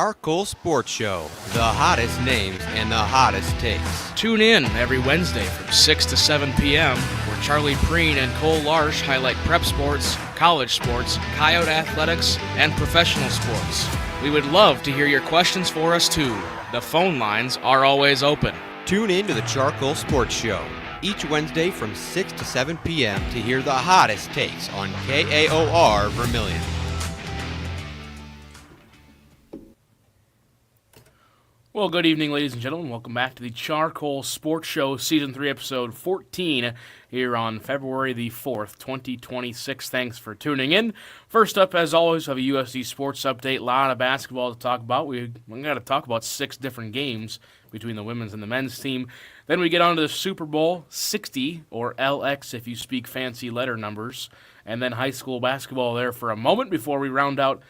CharCole Sports Show. The hottest names and the hottest takes. Tune in every Wednesday from 6 to 7 p.m. where Prien and Cole Larsch highlight prep sports, college sports, coyote athletics, and professional sports. We would love to hear your questions for us too. The phone lines are always open. Tune in to the CharCole Sports Show each Wednesday from 6 to 7 p.m. to hear the hottest takes on KAOR Vermillion. Well, good evening, ladies and gentlemen. Welcome back to the CharCole Sports Show, Season 3, Episode 14, here on February the 4th, 2026. Thanks for tuning in. First up, as always, we have a USD sports update. A lot of basketball to talk about. We're going to talk about 6 different games between the women's and the men's team. Then we get on to the Super Bowl 60, or LX if you speak fancy letter numbers, and then high school basketball there for a moment before we round out.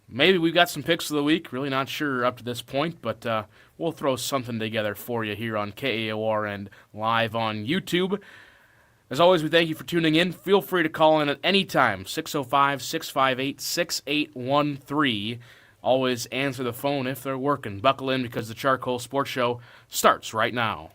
Maybe we've got some picks of the week. Really not sure up to this point, but we'll throw something together for you here on KAOR and live on YouTube. As always, we thank you for tuning in. Feel free to call in at any time, 605-658-6813. Always answer the phone if they're working. Buckle in because the CharCole Sports Show starts right now.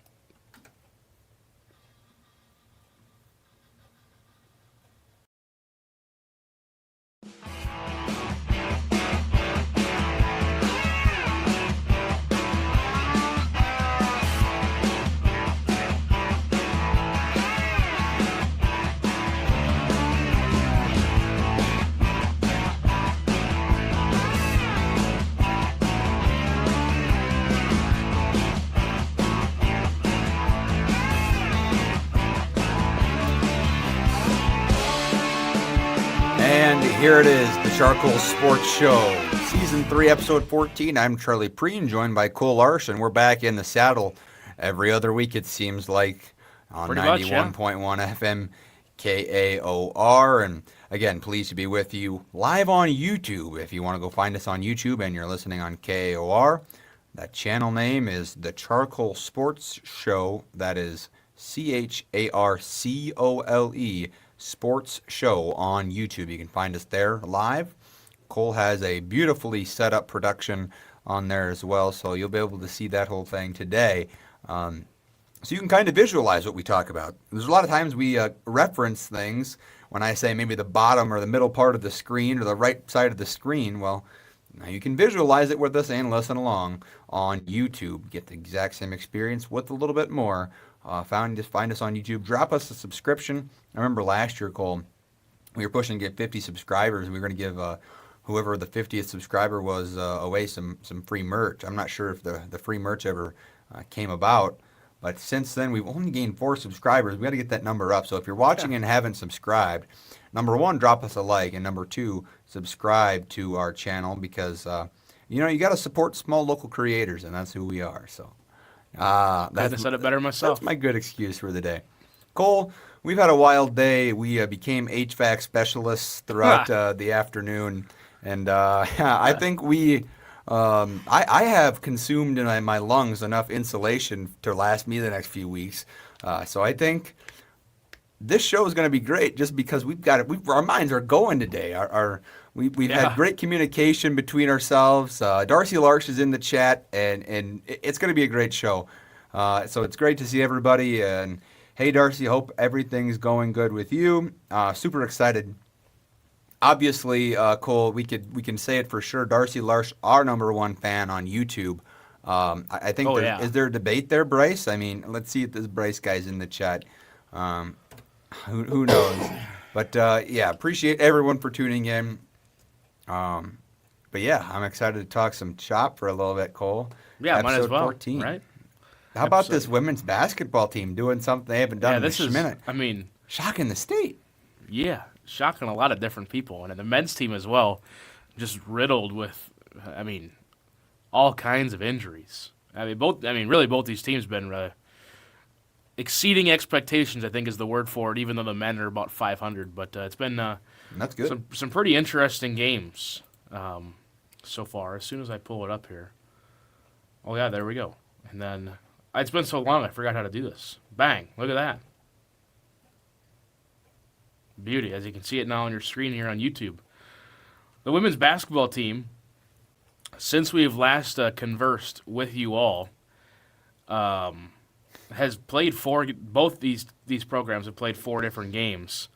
Here it is, the CharCole Sports Show, Season 3, Episode 14. I'm Charlie Prien, joined by Cole Larsch, and we're back in the saddle every other week, it seems like, on 91.1 FM KAOR. And again, pleased to be with you live on YouTube. If you want to go find us on YouTube and you're listening on KAOR, that channel name is the CharCole Sports Show. That is CHARCOLE Sports Show on YouTube. You can find us there live. Cole has a beautifully set up production on there as well, so you'll be able to see that whole thing today. So you can kind of visualize what we talk about. There's a lot of times we reference things when I say maybe the bottom or the middle part of the screen or the right side of the screen. Well, now you can visualize it with us and listen along on YouTube. Get the exact same experience with a little bit more. Just find us on YouTube. Drop us a subscription. I remember last year, Cole, we were pushing to get 50 subscribers. We were going to give whoever the 50th subscriber was away some free merch. I'm not sure if the free merch ever came about, but since then we've only gained 4 subscribers. We got to get that number up. So if you're watching and haven't subscribed, number 1, drop us a like, and number 2, subscribe to our channel because you got to support small local creators, and that's who we are. So. Couldn't have said it better myself. That's my good excuse for the day. Cole, we've had a wild day. We became HVAC specialists throughout the afternoon, and I think I have consumed in my lungs enough insulation to last me the next few weeks. So I think this show is going to be great just because our minds are going today. We've had great communication between ourselves. Darcy Larsch is in the chat, and it's going to be a great show. So it's great to see everybody. And hey, Darcy, hope everything's going good with you. Super excited. Obviously, Cole, we can say it for sure. Darcy Larsch, our number 1 fan on YouTube. I think is there a debate there, Bryce? I mean, let's see if this Bryce guy's in the chat. Who knows? But appreciate everyone for tuning in. But yeah, I'm excited to talk some shop for a little bit, Cole. Yeah, Episode might as well, 14. right? How about this women's basketball team doing something they haven't done in a minute? I mean, shocking the state. Yeah, shocking a lot of different people, and the men's team as well, just riddled with, all kinds of injuries. Both these teams have been exceeding expectations, I think is the word for it, even though the men are about 500. But it's been that's good. Some pretty interesting games so far. As soon as I pull it up here. Oh, yeah, there we go. And then it's been so long I forgot how to do this. Bang. Look at that. Beauty, as you can see it now on your screen here on YouTube. The women's basketball team since we've last conversed with you all, has played both these programs have played 4 different games.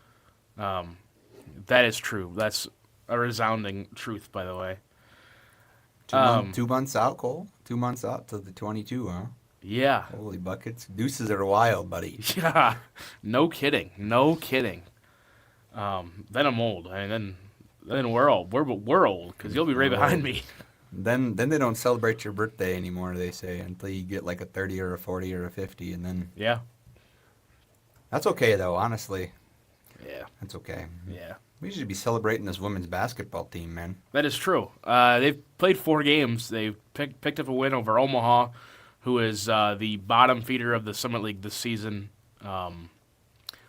That is true. That's a resounding truth, by the way. 2 months out, Cole. 2 months out to the 22, huh? Yeah. Holy buckets. Deuces are wild, buddy. Yeah. No kidding. Then I'm old. I mean, then we're old. We're old because you'll be right behind me. Then they don't celebrate your birthday anymore, they say, until you get like a 30 or a 40 or a 50, and then... Yeah. That's okay, though, honestly. Yeah. That's okay. Yeah. We should be celebrating this women's basketball team, man. That is true. They've played 4 games. They've picked up a win over Omaha, who is the bottom feeder of the Summit League this season,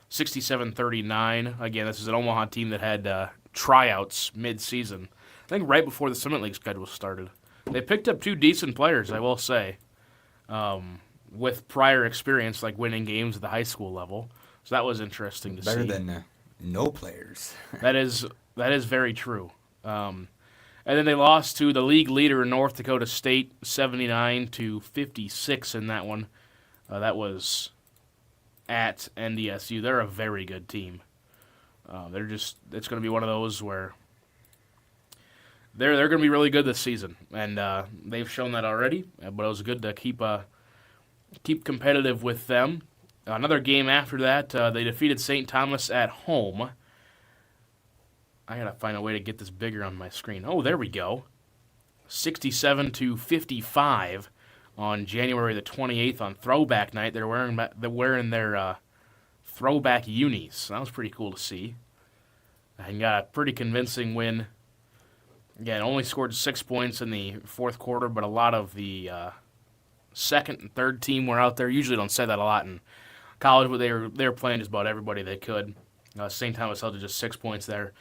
67-39. Again, this is an Omaha team that had tryouts mid-season. I think right before the Summit League schedule started. They picked up 2 decent players, I will say, with prior experience, like winning games at the high school level. So that was interesting to see. Better than no players. That is very true. And then they lost to the league leader in North Dakota State, 79-56 in that one. That was at NDSU. They're a very good team. It's going to be one of those where they're going to be really good this season, and they've shown that already. But it was good to keep competitive with them. Another game after that, they defeated St. Thomas at home. I gotta find a way to get this bigger on my screen. Oh, there we go. 67-55 on January the 28th on Throwback Night. They're wearing their throwback unis. That was pretty cool to see. And got a pretty convincing win. Again, only scored 6 points in the fourth quarter, but a lot of the second and third team were out there. Usually don't say that a lot in college, but they were playing just about everybody they could. St. Thomas held to just 6 points there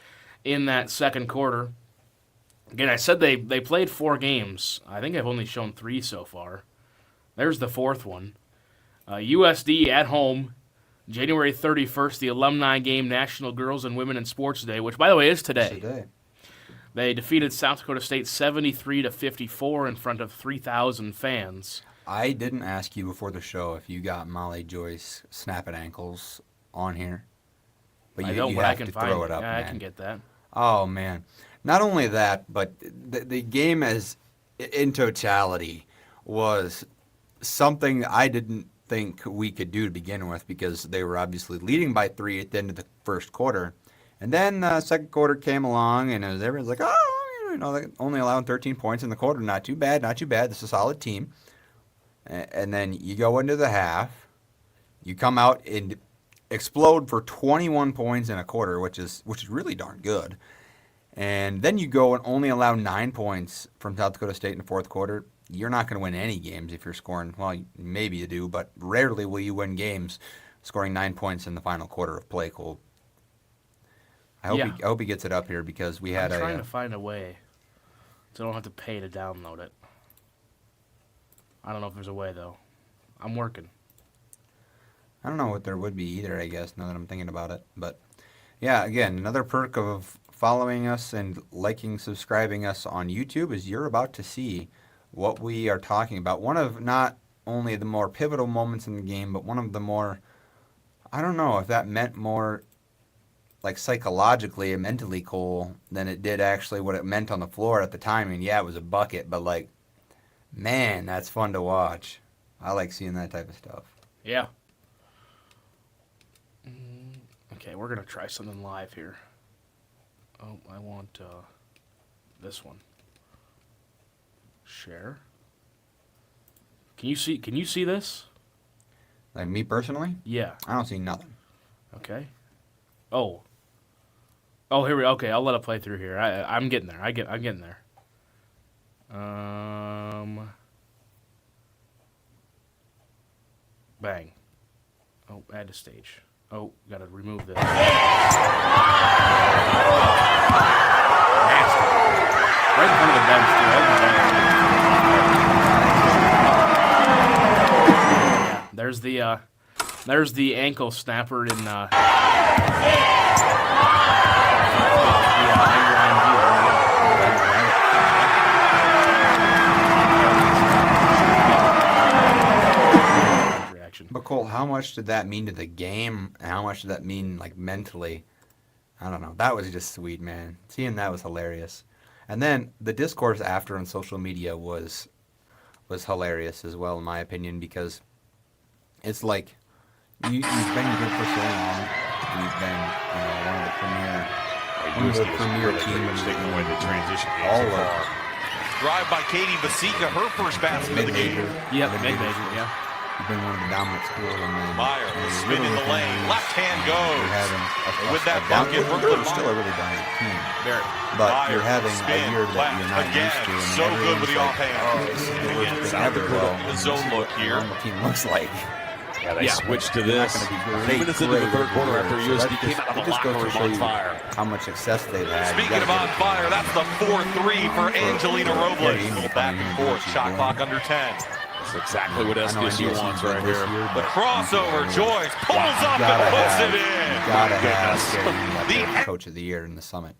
in that second quarter. Again, I said they played 4 games. I think I've only shown 3 so far. There's the fourth one. USD at home, January 31st, the Alumni Game, National Girls and Women in Sports Day, which, by the way, is today. They defeated South Dakota State 73-54 in front of 3,000 fans. I didn't ask you before the show if you got Molly Joyce snapping ankles on here. But you have to throw it up, man. I can get that. Oh, man. Not only that, but the game as in totality was something I didn't think we could do to begin with, because they were obviously leading by 3 at the end of the first quarter. And then the second quarter came along, and everyone's like, they only allowing 13 points in the quarter. Not too bad. This is a solid team. And then you go into the half. You come out and explode for 21 points in a quarter, which is really darn good. And then you go and only allow 9 points from South Dakota State in the fourth quarter. You're not going to win any games if you're scoring. Well, maybe you do, but rarely will you win games scoring 9 points in the final quarter of play, Cole. I hope he gets it up here, because I'm trying to find a way so I don't have to pay to download it. I don't know if there's a way, though. I'm working. I don't know what there would be either, I guess, now that I'm thinking about it. But, yeah, again, another perk of following us and liking, subscribing us on YouTube is you're about to see what we are talking about. One of not only the more pivotal moments in the game, but one of the more, I don't know if that meant more like psychologically and mentally, Cole, than it did actually what it meant on the floor at the time. I mean, yeah, it was a bucket, but like, man, that's fun to watch. I like seeing that type of stuff. Yeah. Okay, we're going to try something live here. Oh, I want this one. Share. Can you see this? Like me personally? Yeah. I don't see nothing. Okay. Oh, here we go. Okay, I'll let it play through here. I'm getting there. I'm getting there. Bang. Oh, add to stage. Oh, gotta remove this. Nasty. Right in front of the bench, too. Yeah, there's the ankle snapper in Cole, how much did that mean to the game? And how much did that mean, like, mentally? I don't know. That was just sweet, man. Seeing that was hilarious. And then the discourse after on social media was hilarious as well, in my opinion, because it's like you've been good for so long. You've been, one of the premier teams taking away the transition game all so of far. Drive by Katie Vasika, her first basket of the game. Yep, mid-major, yeah. You've been one of the dominant schools. Meyer, spin in the lane, left hand goes. You're having With that bucket, Brooklyn still a really dominant team. Very. But Meyer, you're having spin, a year that you're not again, used to. And so good with the everyone's offhand. like, this is the worst Again, thing South ever. Dakota Well, in the zone look here. The team looks like. Yeah, they switched to They're not this. gonna be 3 great, minutes into the great third quarter year. after So USD that came out of the just locker goes to room show on you fire. how much success they've had. Speaking of on fire, that's the 4-3 for Angelina Robles. Little back and forth, shot clock under 10. That's exactly what SDSU wants right here. The crossover, Joyce pulls up and puts it in. Gotta have the coach of the year in the Summit.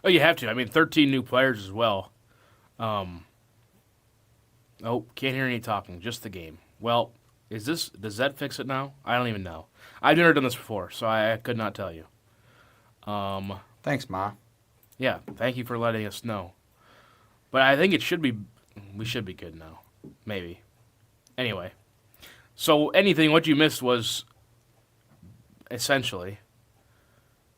Oh, you have to. I mean, 13 new players as well. Oh, can't hear any talking. Just the game. Well, does that fix it now? I don't even know. I've never done this before, so I could not tell you. Thanks, Ma. Yeah, thank you for letting us know. But I think we should be good now. Maybe. Anyway. So what you missed was essentially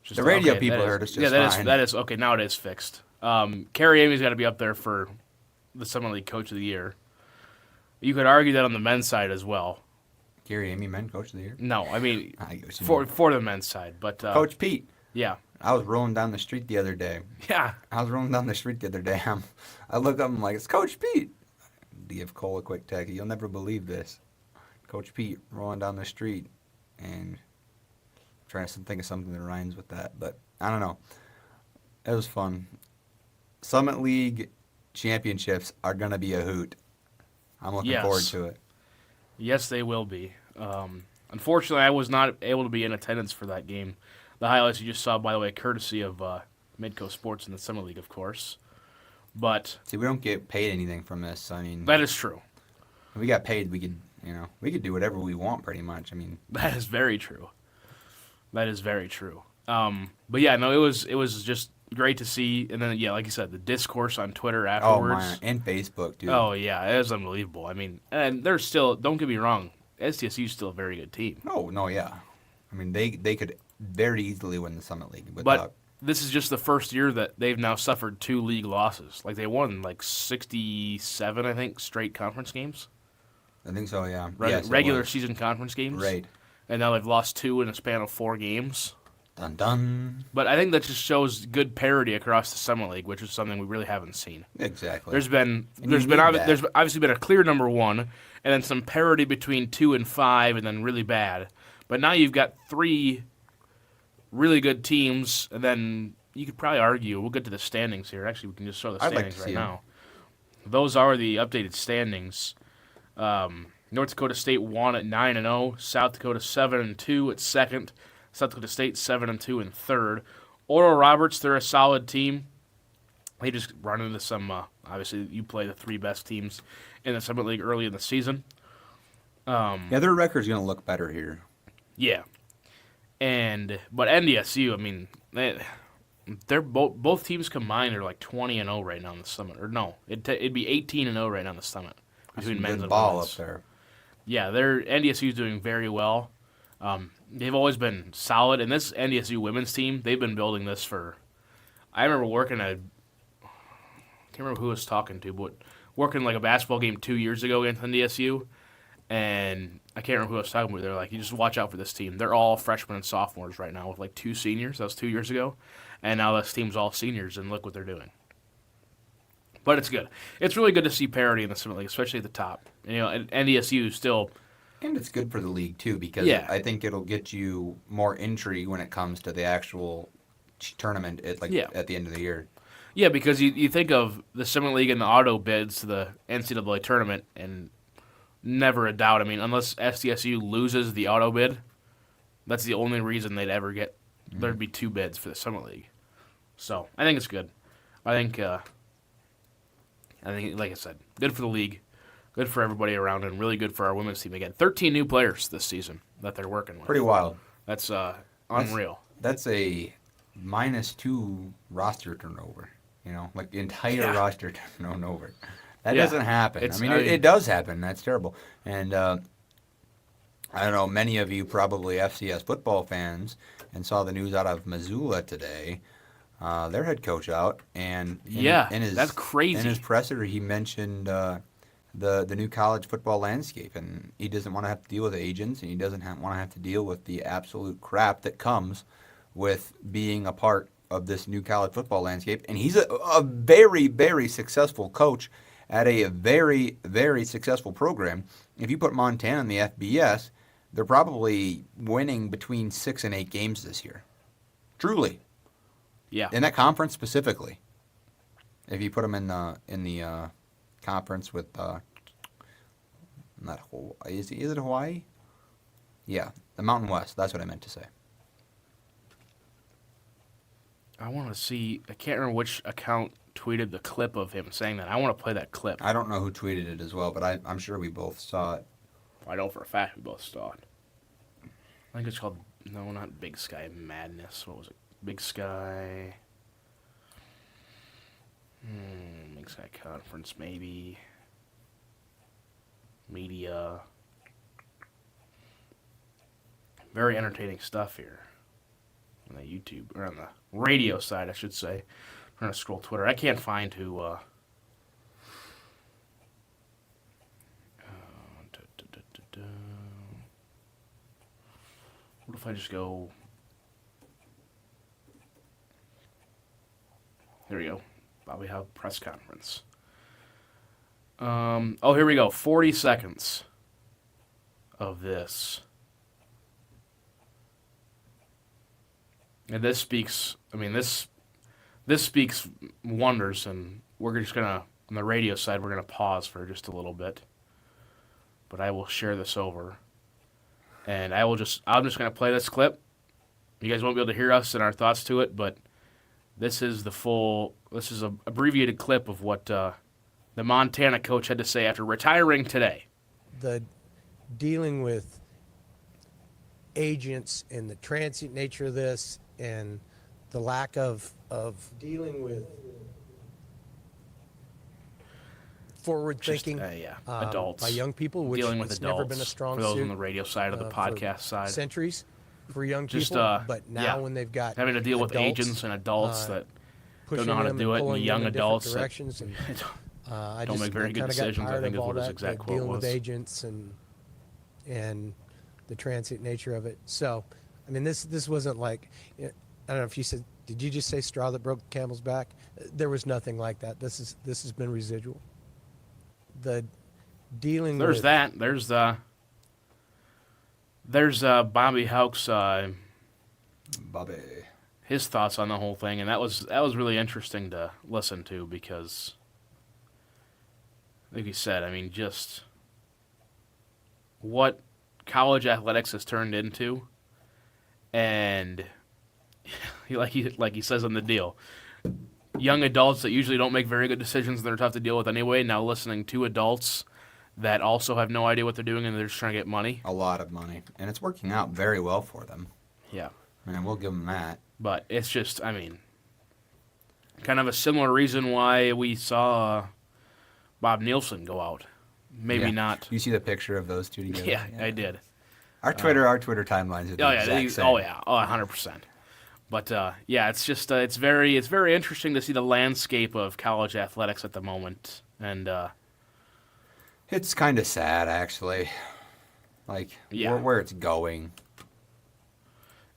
just, The radio okay, people that is- heard us just yeah, fine. that is okay. Now it is fixed. Carrie Amy's got to be up there for the Summer League Coach of the Year. You could argue that on the men's side as well. Gary Amy, men coach of the year. No, I mean I get what you mean. for the men's side, but Coach Pete. yeah, I was rolling down the street the other day. yeah, I look up, I'm like, it's Coach Pete. Give Cole a quick tag. You'll never believe this. Coach Pete rolling down the street and trying to think of something that rhymes with that. But I don't know. It was fun. Summit League championships are going to be a hoot. I'm looking Yes. forward to it. yes, they will be. Unfortunately, I was not able to be in attendance for that game. The highlights you just saw, by the way, courtesy of Midco Sports in the Summer League, of course. But See, we don't get paid anything from this. I mean, that is true. if we got paid, we could do whatever we want pretty much. I mean, That is very true. That is very true. But yeah, no, it was just great to see. And then, yeah, like you said, the discourse on Twitter oh afterwards. my, and Facebook, dude. Oh, yeah, it was unbelievable. I mean, and they're still, don't get me wrong, SDSU is still a very good team. No, yeah. I mean, they could very easily win the Summit League. But this is just the first year that they've now suffered 2 league losses. Like, they won, 67, I think, straight conference games. I think so, yeah. Regular Yes, it was. season conference games. Right. And now they've lost 2 in a span of 4 games. Dun dun. But I think that just shows good parity across the Summer League, which is something we really haven't seen. Exactly. There's need that. there's obviously been a clear number 1, and then some parity between 2 and 5, and then really bad. But now you've got 3 really good teams, and then you could probably argue. We'll get to the standings here. Actually, we can just show the I'd like to standings see right 'em. now. Those are the updated standings. North Dakota State won at 9-0. South Dakota 7-2 at second. South Dakota State 7-2 in third. Oral Roberts, they're a solid team. They just run into some. Obviously, you play the 3 best teams in the Summit League early in the season. Yeah, their record's going to look better here. Yeah, but NDSU, I mean, they're both teams combined are 20-0 right now in the Summit. Or no, it'd be 18-0 right now in the Summit between Some men's good and ball women's. up there. Yeah, NDSU is doing very well. They've always been solid, and this NDSU women's team, they've been building this for. I remember working I can't remember who I was talking to, but working a basketball game 2 years ago against NDSU, and I can't remember who I was talking with. They're like, you just watch out for this team. They're all freshmen and sophomores right now with 2 seniors. That was 2 years ago, and now this team's all seniors, and look what they're doing. But it's good. It's really good to see parity in the Summit League, especially at the top. And NDSU still. And it's good for the league, too, because Yeah. I think it'll get you more intrigue when it comes to the actual tournament at the end of the year. Yeah, because you think of the Summit League and the auto bids to the NCAA tournament, and never a doubt. I mean, unless SDSU loses the auto bid, that's the only reason they'd ever get. There'd be 2 bids for the Summit League. So I think it's good. I think, like I said, good for the league. good for everybody around and really good for our women's team. Again, 13 new players this season that they're working with. Pretty wild. That's unreal. That's a -2 roster turnover. Like the entire roster turnover. That doesn't happen. It does happen. That's terrible. And I don't know, many of you probably FCS football fans and saw the news out of Missoula today. Their head coach out, and that's crazy. In his presser, he mentioned the new college football landscape, and he doesn't want to have to deal with agents, and he doesn't want to have to deal with the absolute crap that comes with being a part of this new college football landscape. And he's a very, very successful coach at a very, very successful program. If you put Montana in the FBS, they're probably winning between 6 and 8 games this year. Truly. Yeah. In that conference specifically. If you put them in the conference with not Hawaii. Is it Hawaii? Yeah, the Mountain West. That's what I meant to say. I want to see. I can't remember which account tweeted the clip of him saying that. I want to play that clip. I don't know who tweeted it as well, but I'm sure we both saw it. I know for a fact we both saw it. I think it's called, no, not Big Sky Madness. What was it? Big Sky. Big Sky Conference, maybe. Media. Very entertaining stuff here. On the YouTube, or on the radio side, I should say. I'm trying to scroll Twitter. I can't find who. What if I just go? There we go. Bobby Howe press conference. Here we go. 40 seconds of this. And this speaks, this speaks wonders, and we're just going to, on the radio side, we're going to pause for just a little bit. But I will share this over. And I'm just going to play this clip. You guys won't be able to hear us and our thoughts to it, but this is an abbreviated clip of what the Montana coach had to say after retiring today. The dealing with agents and the transient nature of this, and the lack of dealing with forward-thinking adults by young people, which dealing with has adults, never been a strong for those suit, on the radio side of the podcast side. Centuries for young Just, people, but now when they've got having to deal with agents and adults that don't know how to do it, and young adults that don't make very good decisions, I think is what his exact quote was. Dealing with agents and the transient nature of it. So, this wasn't like, I don't know if you said, did you just say straw that broke the camel's back? There was nothing like that. This has been residual. The dealing There's with... that. There's Bobby Houck's his thoughts on the whole thing, and that was really interesting to listen to because, like you said, just what college athletics has turned into, and like he says on the deal, young adults that usually don't make very good decisions and they're tough to deal with anyway, now listening to adults that also have no idea what they're doing and they're just trying to get money. A lot of money. And it's working out very well for them. Yeah. We'll give them that. But it's just, kind of a similar reason why we saw Bob Nielsen go out. Maybe not. You see the picture of those two together? Yeah, I did. Our Twitter timelines are the exact same. 100%. But it's just it's very interesting to see the landscape of college athletics at the moment, and it's kind of sad actually, where it's going.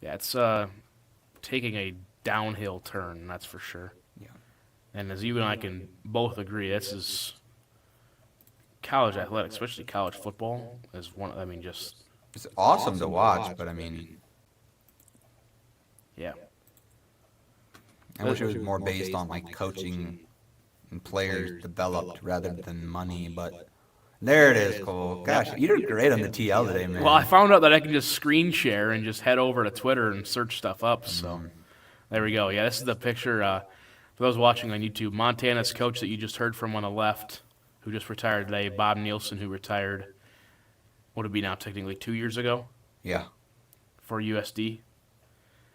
Yeah, it's taking a downhill turn, that's for sure. Yeah. And as you and I can both agree, this is college athletics, especially college football, is one. It's awesome to watch, but yeah. I wish it was more based on coaching and players developed rather than money, but there it is, Cole. Gosh, you did great on the TL today, man. Well, I found out that I can just screen share and just head over to Twitter and search stuff up, so there we go. Yeah, this is the picture, for those watching on YouTube, Montana's coach that you just heard from on the left, who just retired today, Bob Nielsen, who retired, what would it be now, technically 2 years ago Yeah. for USD,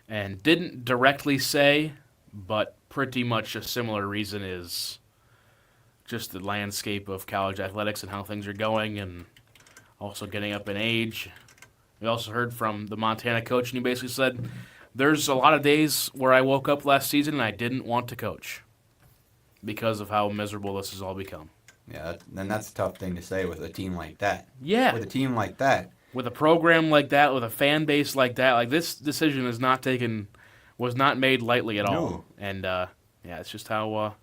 and didn't directly say, but pretty much a similar reason is just the landscape of college athletics and how things are going, and also getting up in age. We also heard from the Montana coach, and he basically said, there's a lot of days where I woke up last season and I didn't want to coach because of how miserable this has all become. Yeah, then that's a tough thing to say with a team like that. Yeah. With a team like that. With a program like that, with a fan base like that, like this decision was not made lightly at all. No. And yeah, it's just how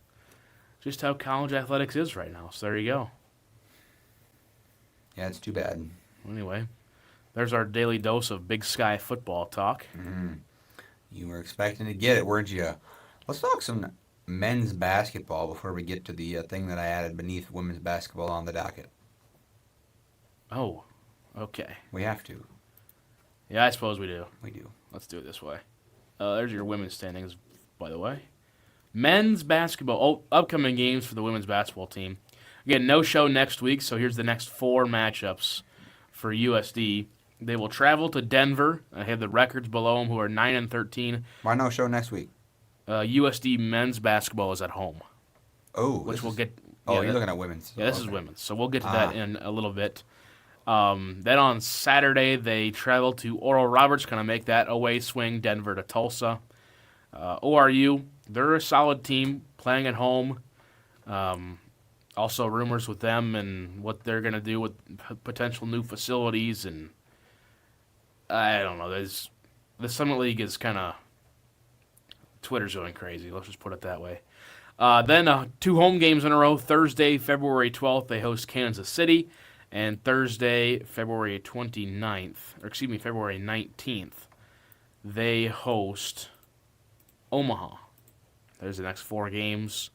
college athletics is right now. So there you go. Yeah, it's too bad. Anyway, there's our daily dose of Big Sky football talk. Mm-hmm. You were expecting to get it, weren't you? Let's talk some men's basketball before we get to the thing that I added beneath women's basketball on the docket. Oh, okay. We have to. Yeah, I suppose we do. We do. Let's do it this way. There's your women's standings, by the way. Men's basketball, upcoming games for the women's basketball team. Again, no show next week, so here's the next 4 matchups for USD. They will travel to Denver. I have the records below them, who are 9-13. Why no show next week? USD men's basketball is at home. Oh, which we'll get. Oh, Yeah, you're looking at women's. Yeah, this is women's, so we'll get to that in a little bit. Then on Saturday, they travel to Oral Roberts, kind of make that away swing, Denver to Tulsa. ORU, they're a solid team, playing at home. Also rumors with them and what they're going to do with potential new facilities, and I don't know. The Summit League is kind of, Twitter's going crazy, let's just put it that way. Then 2 home games in a row. Thursday, February 12th, they host Kansas City. And Thursday, February 19th, they host Omaha. There's the next 4 games.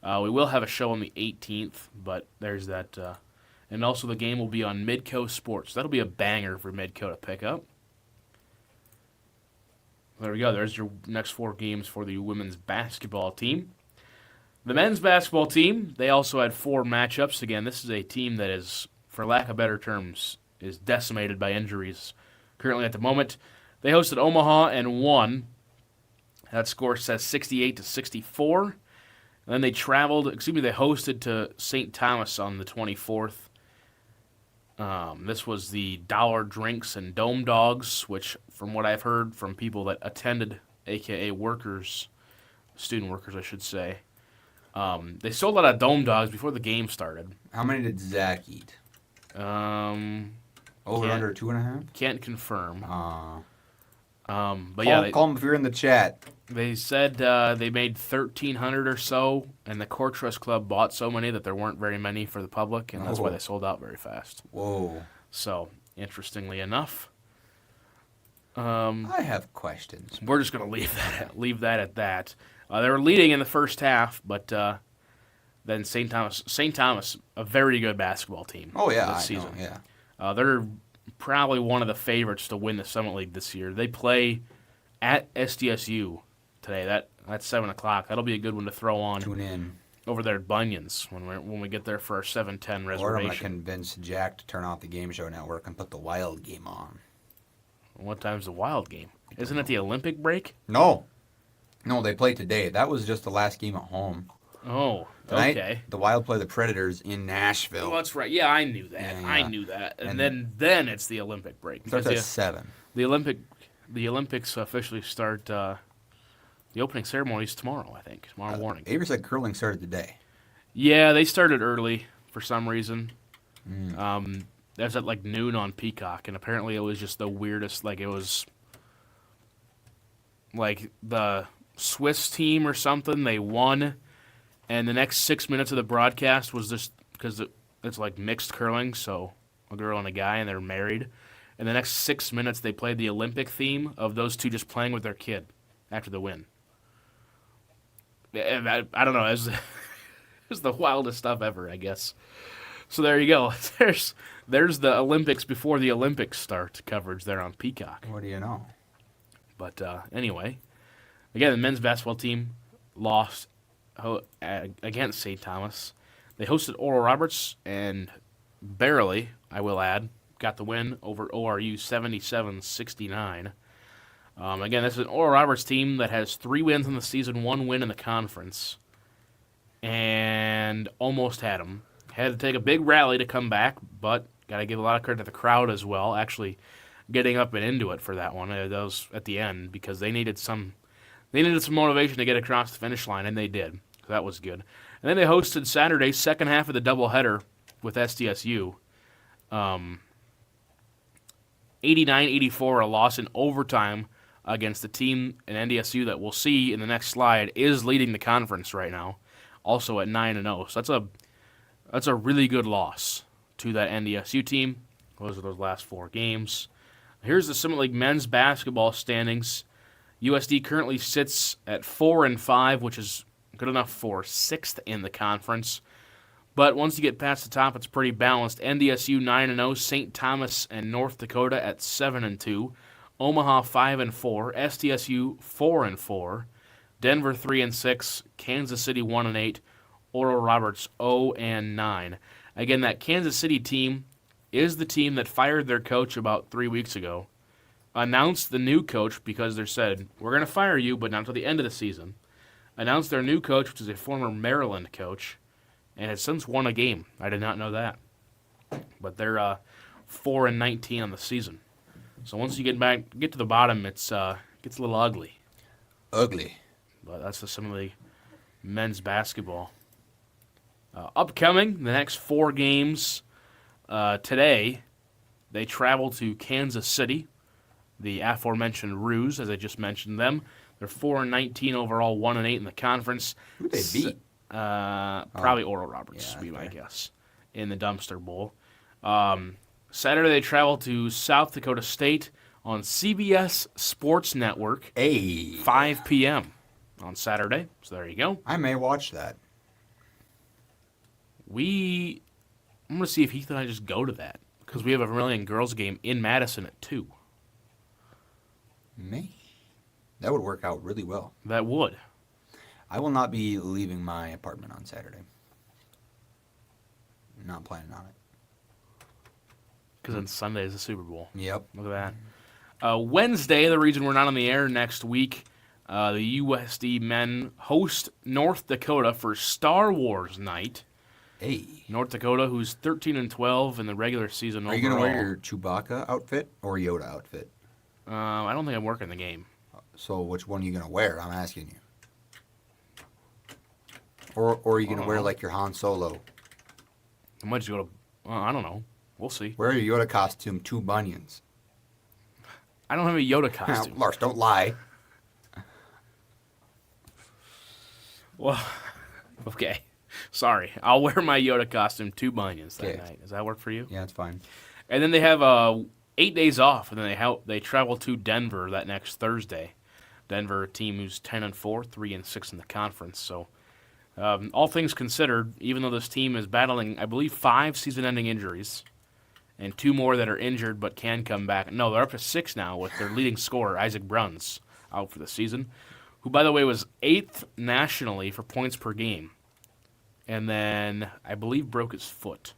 We will have a show on the 18th, but there's that. And also the game will be on Midco Sports. That'll be a banger for Midco to pick up. There we go. There's your next 4 games for the women's basketball team. The men's basketball team, they also had 4 matchups. Again, this is a team that is, for lack of better terms, is decimated by injuries currently at the moment. They hosted Omaha and won. That score says 68-64. And then they hosted to St. Thomas on the 24th. This was the Dollar Drinks and Dome Dogs, which, from what I've heard from people that attended, a.k.a. student workers, I should say, they sold out of Dome Dogs before the game started. How many did Zach eat? Over under 2.5? Can't confirm. But call them if you're in the chat. They said they made 1,300 or so, and the Core Trust Club bought so many that there weren't very many for the public, and that's why they sold out very fast. Whoa. So, interestingly enough, I have questions. we're just going to leave that at that. They were leading in the first half, but then St. Thomas, a very good basketball team. Oh yeah, this season. Yeah. They're probably one of the favorites to win the Summit League this year. They play at SDSU today. That's 7:00. That'll be a good one to throw on. Tune in over there at Bunyan's when we get there for our 7:10 reservation. Or I'm gonna convince Jack to turn off the Game Show Network and put the Wild game on. What time's the Wild game? Isn't it the Olympic break? No, they play today. That was just the last game at home. Oh, Tonight, okay. The Wild play the Predators in Nashville. Oh, that's right. Yeah, I knew that. Yeah. I knew that. And then it's the Olympic break. It starts at 7. The Olympics officially start. The opening ceremonies tomorrow, I think. Tomorrow morning. Avery said curling started today. Yeah, they started early for some reason. That was at like noon on Peacock, and apparently it was just the weirdest. Like it was like the Swiss team or something. They won, and the next 6 minutes of the broadcast was just because it's like mixed curling, so a girl and a guy, and they're married. And the next 6 minutes they played the Olympic theme of those two just playing with their kid after the win. And I don't know. It was the wildest stuff ever, I guess. So there you go. There's the Olympics before the Olympics start coverage there on Peacock. What do you know? But anyway, again, the men's basketball team lost against St. Thomas. They hosted Oral Roberts and barely, I will add, got the win over ORU 77-69. Again, this is an Oral Roberts team that has 3 wins in the season, 1 win in the conference, and almost had them. Had to take a big rally to come back, but got to give a lot of credit to the crowd as well, actually getting up and into it for that one. That was at the end because they needed some motivation to get across the finish line, and they did. So that was good. And then they hosted Saturday, second half of the doubleheader with SDSU. 89-84, a loss in overtime against the team in NDSU that we'll see in the next slide is leading the conference right now, also at 9-0. So that's a really good loss to that NDSU team. Those are those last 4 games. Here's the Summit League men's basketball standings. USD currently sits at 4-5, which is good enough for 6th in the conference. But once you get past the top, it's pretty balanced. NDSU 9-0, St. Thomas and North Dakota at 7-2, Omaha 5-4, SDSU 4-4, Denver 3-6, Kansas City 1-8, Oral Roberts 0-9. Again, that Kansas City team is the team that fired their coach about 3 weeks ago, announced the new coach because they said, we're going to fire you, but not until the end of the season. Announced their new coach, which is a former Maryland coach, and has since won a game. I did not know that. But they're 4-19 on the season. So once you get to the bottom, it gets a little ugly. Ugly. But that's the Summit League men's basketball. Upcoming, the next 4 games today, they travel to Kansas City, the aforementioned Roos, as I just mentioned them. They're 4-19 overall, 1-8 in the conference. Who they beat? Probably Oral Roberts, yeah, would be my fair. guess, in the Dumpster Bowl. Saturday, they travel to South Dakota State on CBS Sports Network, 5 p.m. on Saturday. So there you go. I may watch that. I'm going to see if Heath and I just go to that, because we have a Vermillion girls game in Madison at 2. May. That would work out really well. That would. I will not be leaving my apartment on Saturday. Not planning on it. Because then Sunday is the Super Bowl. Yep. Look at that. Wednesday, the reason we're not on the air next week, the USD men host North Dakota for Star Wars night. Hey. North Dakota, who's 13-12 in the regular season overall. Are you going to wear your Chewbacca outfit or Yoda outfit? I don't think I'm working the game. So which one are you going to wear? I'm asking you. Or are you going to wear like your Han Solo? I might just go to, I don't know. We'll see. Wear your Yoda costume, 2 bunions. I don't have a Yoda costume. Larsch, don't lie. Well, okay. Sorry. I'll wear my Yoda costume, 2 bunions that Okay. night. Does that work for you? Yeah, it's fine. And then they have 8 days off, and then they travel to Denver that next Thursday. Denver, a team who's 10-4, 3-6 in the conference. So, all things considered, even though this team is battling, I believe, 5 season-ending injuries, and 2 more that are injured but can come back. No, they're up to 6 now with their leading scorer, Isaac Bruns, out for the season, who, by the way, was 8th nationally for points per game. And then, I believe, broke his foot.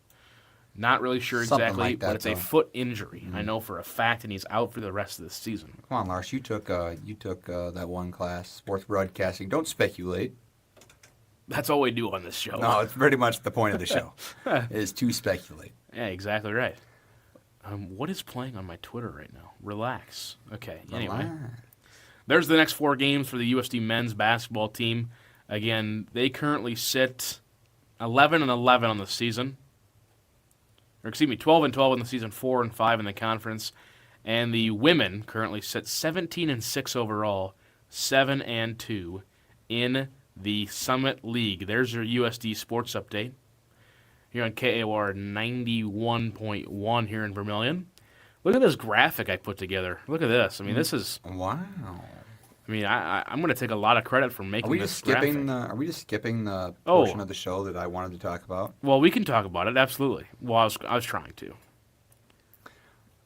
Not really sure Something exactly, like that, but it's a though. foot injury. I know for a fact, and he's out for the rest of the season. Come on, Larsch. You took that one class, sports broadcasting. Don't speculate. That's all we do on this show. No, it's pretty much the point of the show, is to speculate. Yeah, exactly right. What is playing on my Twitter right now? Relax. Okay, anyway. Relax. There's the next 4 games for the USD men's basketball team. Again, they currently sit 11-11 on the season. Or excuse me, 12-12 in the season, 4-5 in the conference. And the women currently sit 17-6 overall, 7-2 in the Summit League. There's your USD sports update here on KAOR 91.1 here in Vermillion. Look at this graphic I put together. Look at this. I mean, this is. Wow. I mean, I'm going to take a lot of credit for making this graphic. Are we just skipping the portion of the show that I wanted to talk about? Well, we can talk about it, absolutely. Well, I was trying to.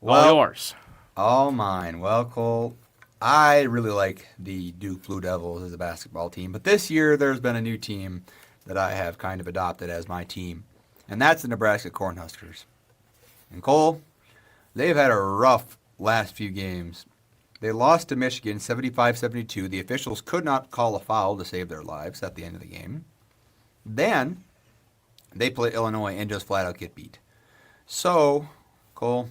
Well, All yours. All mine. Well, Cole, I really like the Duke Blue Devils as a basketball team, but this year there's been a new team that I have kind of adopted as my team, and that's the Nebraska Cornhuskers. And Cole, they've had a rough last few games. They lost to Michigan 75-72. The officials could not call a foul to save their lives at the end of the game. Then they play Illinois and just flat out get beat. So, Cole,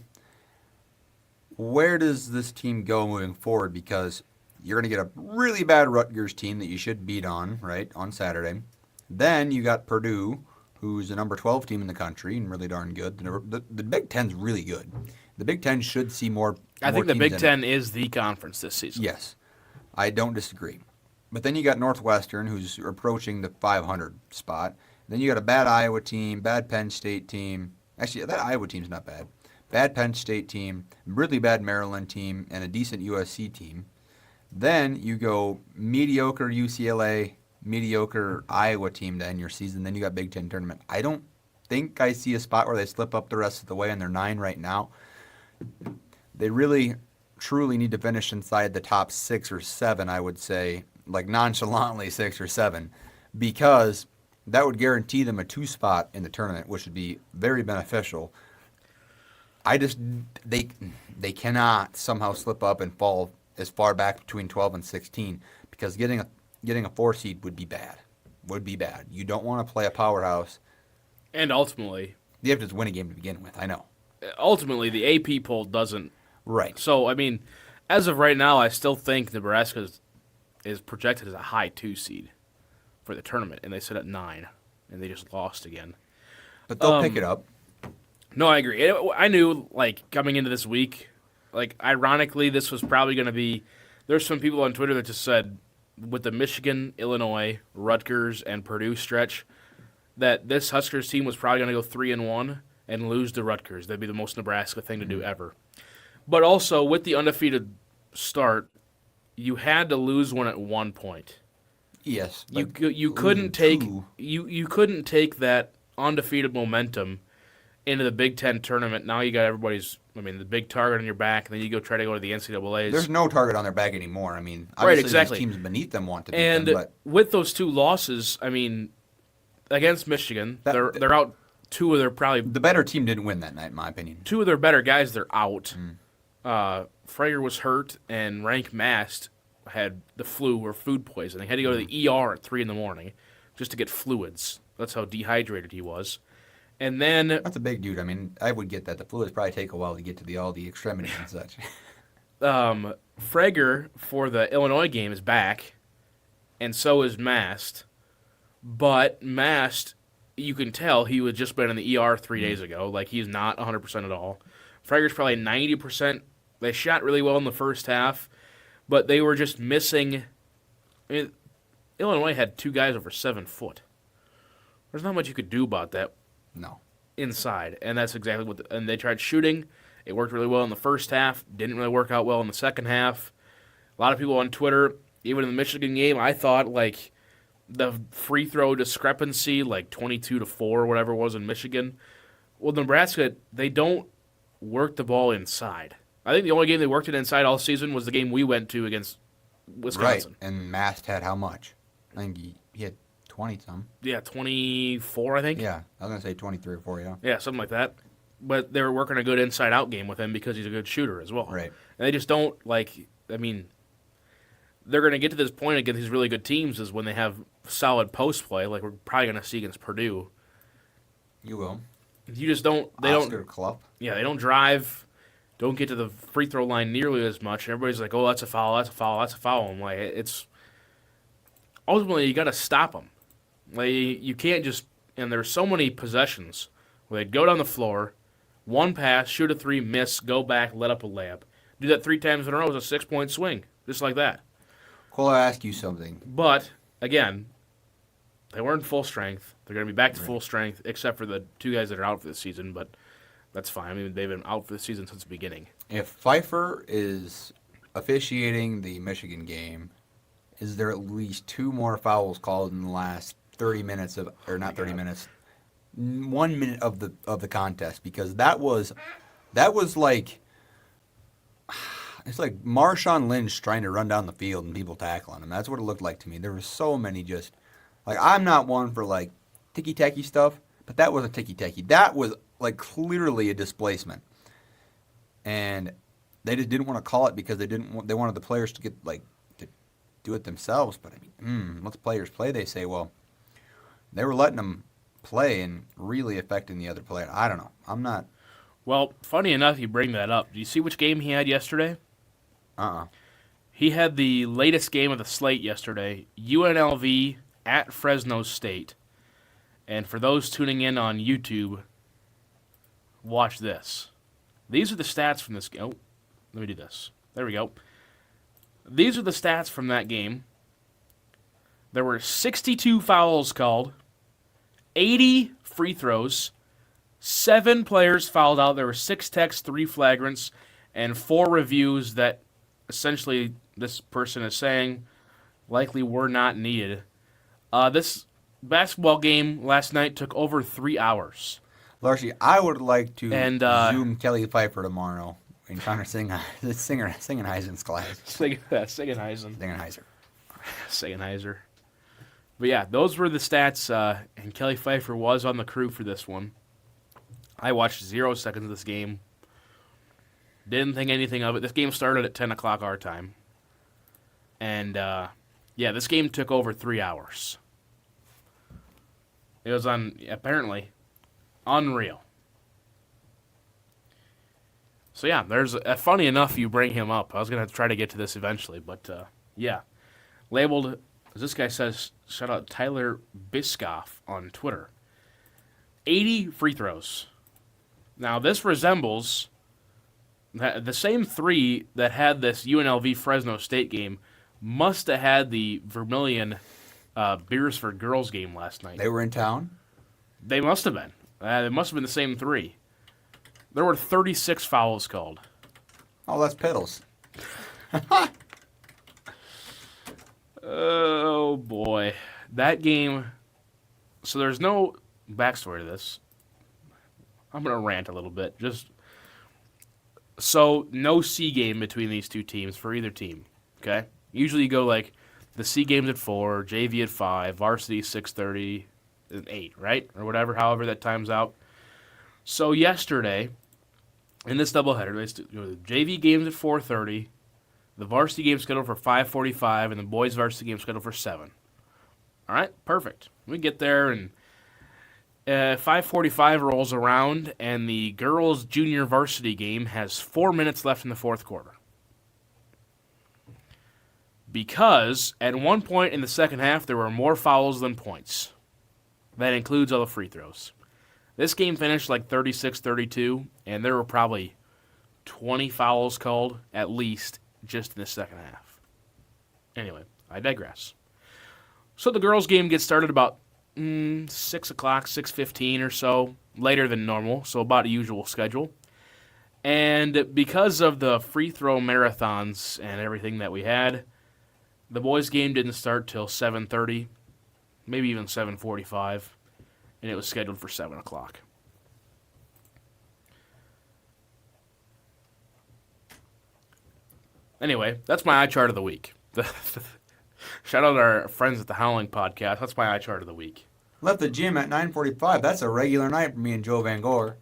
where does this team go moving forward? Because you're going to get a really bad Rutgers team that you should beat on, right, on Saturday. Then you got Purdue, who's the number 12 team in the country and really darn good. The Big Ten's really good. The Big Ten should see more. I think the teams Big in Ten it. is the conference this season. Yes, I don't disagree. But then you got Northwestern, who's approaching the 500 spot. Then you got a bad Iowa team, bad Penn State team. Actually, that Iowa team's not bad. Bad Penn State team, really bad Maryland team, and a decent USC team. Then you go mediocre UCLA, mediocre Iowa team to end your season. Then you got Big Ten tournament. I don't think I see a spot where they slip up the rest of the way, and they're 9 right now. They really, truly need to finish inside the top 6 or 7, I would say, like nonchalantly 6 or 7, because that would guarantee them a 2 spot in the tournament, which would be very beneficial. They cannot somehow slip up and fall as far back between 12 and 16, because getting a 4 seed would be bad. You don't want to play a powerhouse. And ultimately, you have to just win a game to begin with. I know. Ultimately, the AP poll doesn't. Right. So, I mean, as of right now, I still think Nebraska is projected as a high 2 seed for the tournament, and they sit at 9, and they just lost again. But they'll pick it up. No, I agree. I knew, like, coming into this week, like, ironically, this was probably going to be – there's some people on Twitter that just said, with the Michigan, Illinois, Rutgers, and Purdue stretch, that this Huskers team was probably going to go 3-1 and lose to Rutgers. That'd be the most Nebraska thing to do ever. But also, with the undefeated start, you had to lose one at one point. Yes. You couldn't take that undefeated momentum into the Big Ten tournament. Now you got the big target on your back, and then you go try to go to the NCAAs. There's no target on their back anymore. I mean, obviously right, exactly. These teams beneath them want to beat and them. But with those 2 losses, I mean, against Michigan, they're out 2 of their probably the better team didn't win that night, in my opinion. 2 of their better guys. They're out. Frager was hurt, and Rank Mast had the flu or food poisoning. Had to go to the ER at 3 a.m. just to get fluids. That's how dehydrated he was. And then that's a big dude. I mean, I would get that. The fluids probably take a while to get to all the extremities and such. Frager for the Illinois game is back, and so is Mast. But Mast, you can tell he was just been in the ER 3 days ago. Like, he's not 100% at all. Frager's probably 90%. They shot really well in the first half, but they were just missing. I mean, Illinois had 2 guys over 7 foot. There's not much you could do about that. No. Inside, and that's exactly what. And they tried shooting. It worked really well in the first half. Didn't really work out well in the second half. A lot of people on Twitter, even in the Michigan game, I thought like the free throw discrepancy, like 22-4 or whatever it was in Michigan. Well, Nebraska, they don't work the ball inside. I think the only game they worked it inside all season was the game we went to against Wisconsin. Right, and Mast had how much? I think he had 20-some. Yeah, 24, I think. Yeah, I was going to say 23 or 4, yeah. Yeah, something like that. But they were working a good inside-out game with him because he's a good shooter as well. Right. And they just don't, they're going to get to this point against these really good teams is when they have solid post play, like we're probably going to see against Purdue. You will. You just don't. Oscar Klopp. Yeah, they don't drive, don't get to the free throw line nearly as much. And everybody's like, oh, that's a foul, that's a foul, that's a foul. I'm like, it's ultimately you got to stop them. Like, you can't just. And there's so many possessions where they'd go down the floor, one pass, shoot a 3, miss, go back, let up a layup. Do that 3 times in a row is a 6-point swing, just like that. Cole, I'll ask you something. But, again, they weren't full strength. They're going to be back to full strength, except for the 2 guys that are out for the season, but that's fine. I mean, they've been out for the season since the beginning. If Pfeiffer is officiating the Michigan game, is there at least 2 more fouls called in the last 30 minutes of, or not 30 minutes, 1 minute of the contest? Because that was like, it's like Marshawn Lynch trying to run down the field and people tackling him. That's what it looked like to me. There were so many just Like, I'm not one for, like, ticky-tacky stuff, but that wasn't ticky-tacky. That was, like, clearly a displacement. And they just didn't want to call it because they wanted the players to get, like, to do it themselves. But, I mean, once players play, they say, well, they were letting them play and really affecting the other player. I don't know. I'm not. Well, funny enough, you bring that up. Do you see which game he had yesterday? He had the latest game of the slate yesterday, UNLV at Fresno State. And for those tuning in on YouTube, watch this. These are the stats from this game. Oh, let me do this. There we go. These are the stats from that game. There were 62 fouls called, 80 free throws, 7 players fouled out. There were 6 techs, 3 flagrants, and 4 reviews that essentially this person is saying likely were not needed. This basketball game last night took over 3 hours. Larshi, I would like to Zoom Kelly Pfeiffer tomorrow and Connor Singenheisen's class. Singenheiser. But yeah, those were the stats, and Kelly Pfeiffer was on the crew for this one. I watched 0 seconds of this game. Didn't think anything of it. This game started at 10 o'clock our time. And, yeah, this game took over 3 hours. It was apparently unreal. So, yeah, there's funny enough you bring him up. I was going to try to get to this eventually, but, yeah. Labeled, as this guy says, shout out Tyler Biscoff on Twitter. 80 free throws. Now, this resembles the same 3 that had this UNLV Fresno State game must have had the Vermillion Beers for Girls game last night. They were in town? They must have been. It must have been the same 3. There were 36 fouls called. Oh, that's Piddles. Oh, boy. That game... So there's no backstory to this. I'm going to rant a little bit. So, no C game between these two teams for either team. Okay? Usually you go like the C game's at 4, JV at 5, varsity 6:30, and 8, right? Or whatever, however that times out. So yesterday, in this doubleheader, the JV game's at 4:30, the varsity game's scheduled for 5:45, and the boys' varsity game's scheduled for 7. All right? Perfect. We get there, and 5:45 rolls around, and the girls' junior varsity game has 4 minutes left in the fourth quarter. Because at one point in the second half, there were more fouls than points. That includes all the free throws. This game finished like 36-32, and there were probably 20 fouls called, at least, just in the second half. Anyway, I digress. So the girls' game gets started about 6 o'clock, 6:15 or so, later than normal, so about a usual schedule. And because of the free throw marathons and everything that we had, the boys' game didn't start till 7:30, maybe even 7:45, and it was scheduled for 7 o'clock. Anyway, that's my eye chart of the week. Shout out to our friends at the Howling Podcast. That's my eye chart of the week. Left the gym at 9:45. That's a regular night for me and Joe Van Gore.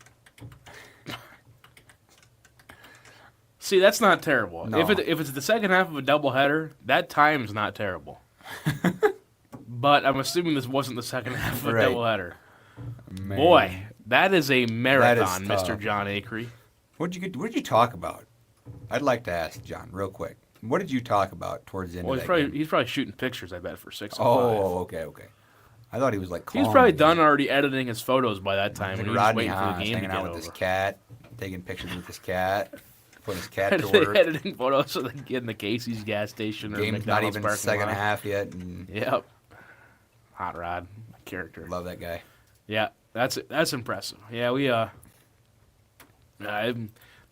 See, that's not terrible. No. If it's the second half of a doubleheader, that time's not terrible. But I'm assuming this wasn't the second half of a doubleheader. Man. Boy, that is a marathon, That is Mr. John Acree. What did you talk about? I'd like to ask John real quick. What did you talk about towards the end of that game? He's probably shooting pictures, I bet, for 6:05. Oh, okay. I thought he was like calm. He's probably done already editing his photos by that time. Like And Rodney he's waiting for the game to hanging get out with over. his cat, taking pictures with his cat, putting his cat to work. Editing photos so they can get in the Casey's gas station or Game's McDonald's not even parking second lot. half yet. And Yep. Hot Rod, character. love that guy. Yeah, that's impressive. Yeah, we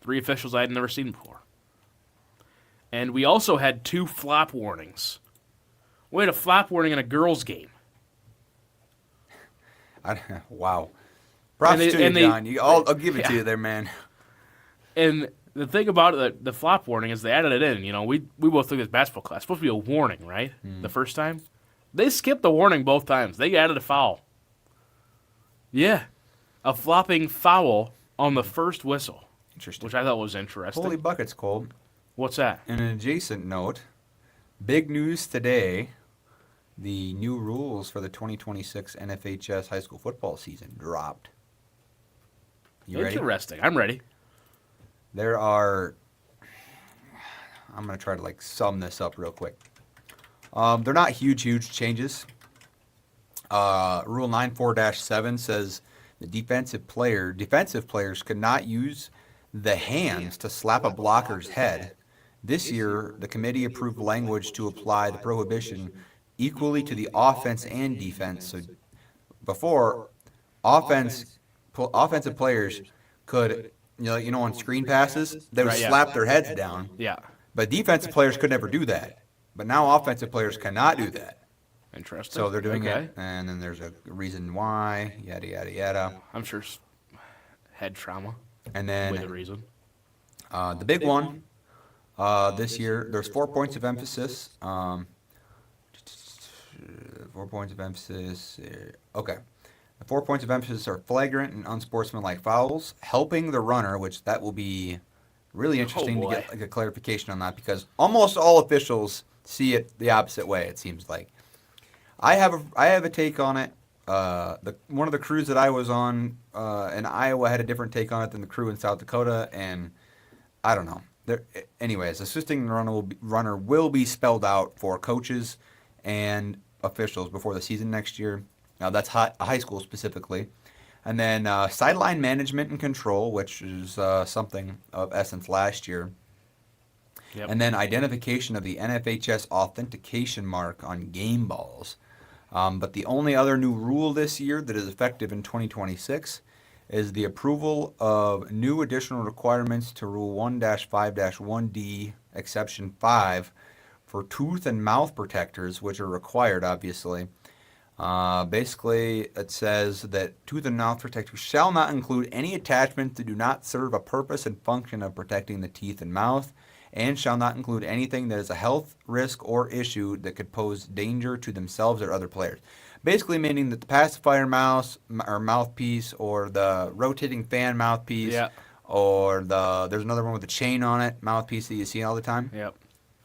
3 officials I had never seen before. And we also had 2 flop warnings. We had a flop warning in a girls' game. Wow. Props to you, John. I'll give it to Yeah. you there, man. And the thing about it, the flop warning is they added it in. You know, we both took this basketball class. It's supposed to be a warning, right? The first time. They skipped the warning both times. They added a foul. Yeah. A flopping foul on the first whistle. Interesting. Which I thought was interesting. Holy buckets, Cole. What's that? In an adjacent note, big news today. The new rules for the 2026 NFHS high school football season dropped. You ready? Interesting. I'm ready. There are... I'm going to try to sum this up real quick. They're not huge changes. Rule 94-7 says the defensive players could not use the hands to slap a blocker's head. This year, the committee approved language to apply the prohibition equally to the offense and defense. So before, offensive players could, on screen passes, they would slap their heads down. Yeah. But defensive players could never do that. But now offensive players cannot do that. Interesting. So they're doing it, and then there's a reason why, yada, yada, yada. I'm sure head trauma. And then with a reason. The big one this year, there's 4 points of emphasis. 4 points of emphasis. Okay. The 4 points of emphasis are flagrant and unsportsmanlike fouls, helping the runner, which that will be really interesting to get a clarification on that, because almost all officials see it the opposite way, it seems like. I have a take on it. One of the crews that I was on in Iowa had a different take on it than the crew in South Dakota, and I don't know. Anyways, assisting the runner will be spelled out for coaches and officials before the season next year. Now that's high school specifically. And then sideline management and control, which is something of essence last year. Yep. And then identification of the NFHS authentication mark on game balls. But the only other new rule this year that is effective in 2026 is the approval of new additional requirements to Rule 1-5-1D, Exception 5, for tooth and mouth protectors, which are required, obviously. Basically, it says that tooth and mouth protectors shall not include any attachments that do not serve a purpose and function of protecting the teeth and mouth, and shall not include anything that is a health risk or issue that could pose danger to themselves or other players. Basically meaning that the pacifier mouse or mouthpiece, or the rotating fan mouthpiece, or there's another one with a chain on it, mouthpiece that you see all the time. Yep.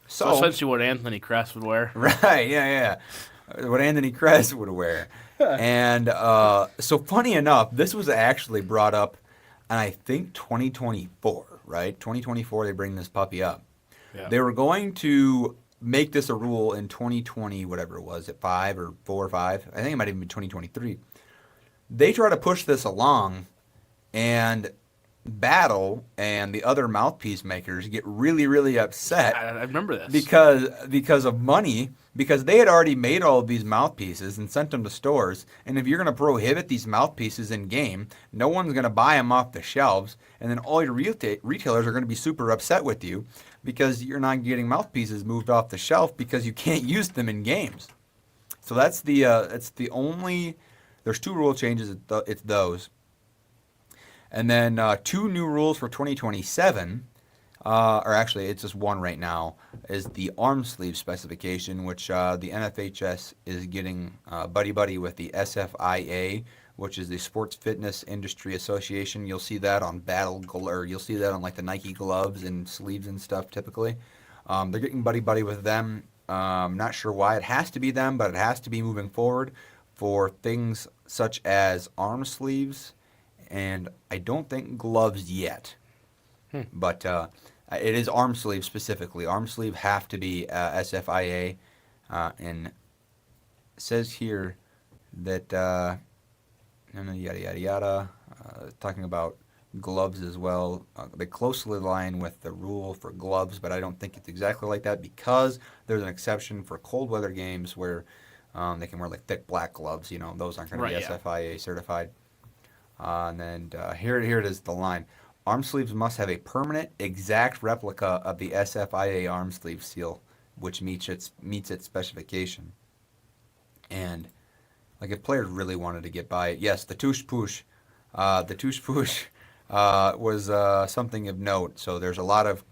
So essentially what Anthony Kress would wear. Right, yeah. What Anthony Kress would wear. And so funny enough, this was actually brought up in, I think, 2024, right? 2024, they bring this puppy up. Yeah. They were going to make this a rule in 2020, whatever it was, at 5 or 4 or 5. I think it might even be 2023. They try to push this along, and Battle and the other mouthpiece makers get really, really upset. I remember this. Because of money, because they had already made all of these mouthpieces and sent them to stores. And if you're going to prohibit these mouthpieces in game, no one's going to buy them off the shelves. And then all your retailers are going to be super upset with you because you're not getting mouthpieces moved off the shelf because you can't use them in games. So that's the only. There's 2 rule changes. It's those. And then 2 new rules for 2027, or actually it's just 1 right now, is the arm sleeve specification, which the NFHS is getting buddy-buddy with the SFIA, which is the Sports Fitness Industry Association. You'll see that on you'll see that on like the Nike gloves and sleeves and stuff typically. They're getting buddy-buddy with them. I'm not sure why it has to be them, but it has to be moving forward for things such as arm sleeves, and I don't think gloves yet. But it is arm sleeve specifically. Arm sleeve have to be SFIA, and it says here that yada yada yada, talking about gloves as well. They closely align with the rule for gloves, but I don't think it's exactly like that because there's an exception for cold weather games where they can wear like thick black gloves. Those aren't going to be SFIA certified. And then here it is, the line. Arm sleeves must have a permanent, exact replica of the SFIA arm sleeve seal, which meets its specification. And like if players really wanted to get by it, yes, the touche push was something of note. So there's a lot of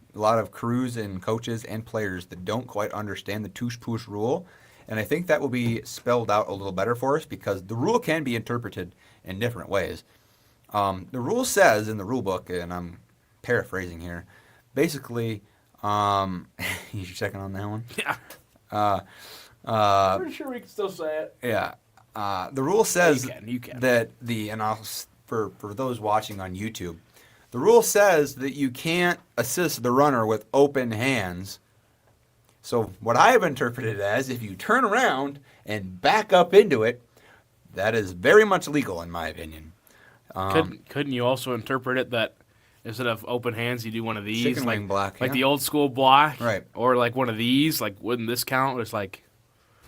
crews and coaches and players that don't quite understand the touche push rule, And I think that will be spelled out a little better for us because the rule can be interpreted in different ways. The rule says in the rule book, and I'm paraphrasing here, basically, you checking on that one? Yeah. Pretty sure we can still say it. Yeah. The rule says you can. that for those watching on YouTube, the rule says that you can't assist the runner with open hands. So what I have interpreted as, if you turn around and back up into it, that is very much legal in my opinion. Couldn't you also interpret it that instead of open hands, you do one of these, chicken wing block, like yeah. the old school block, Right? Or like one of these, like wouldn't this count? It's like,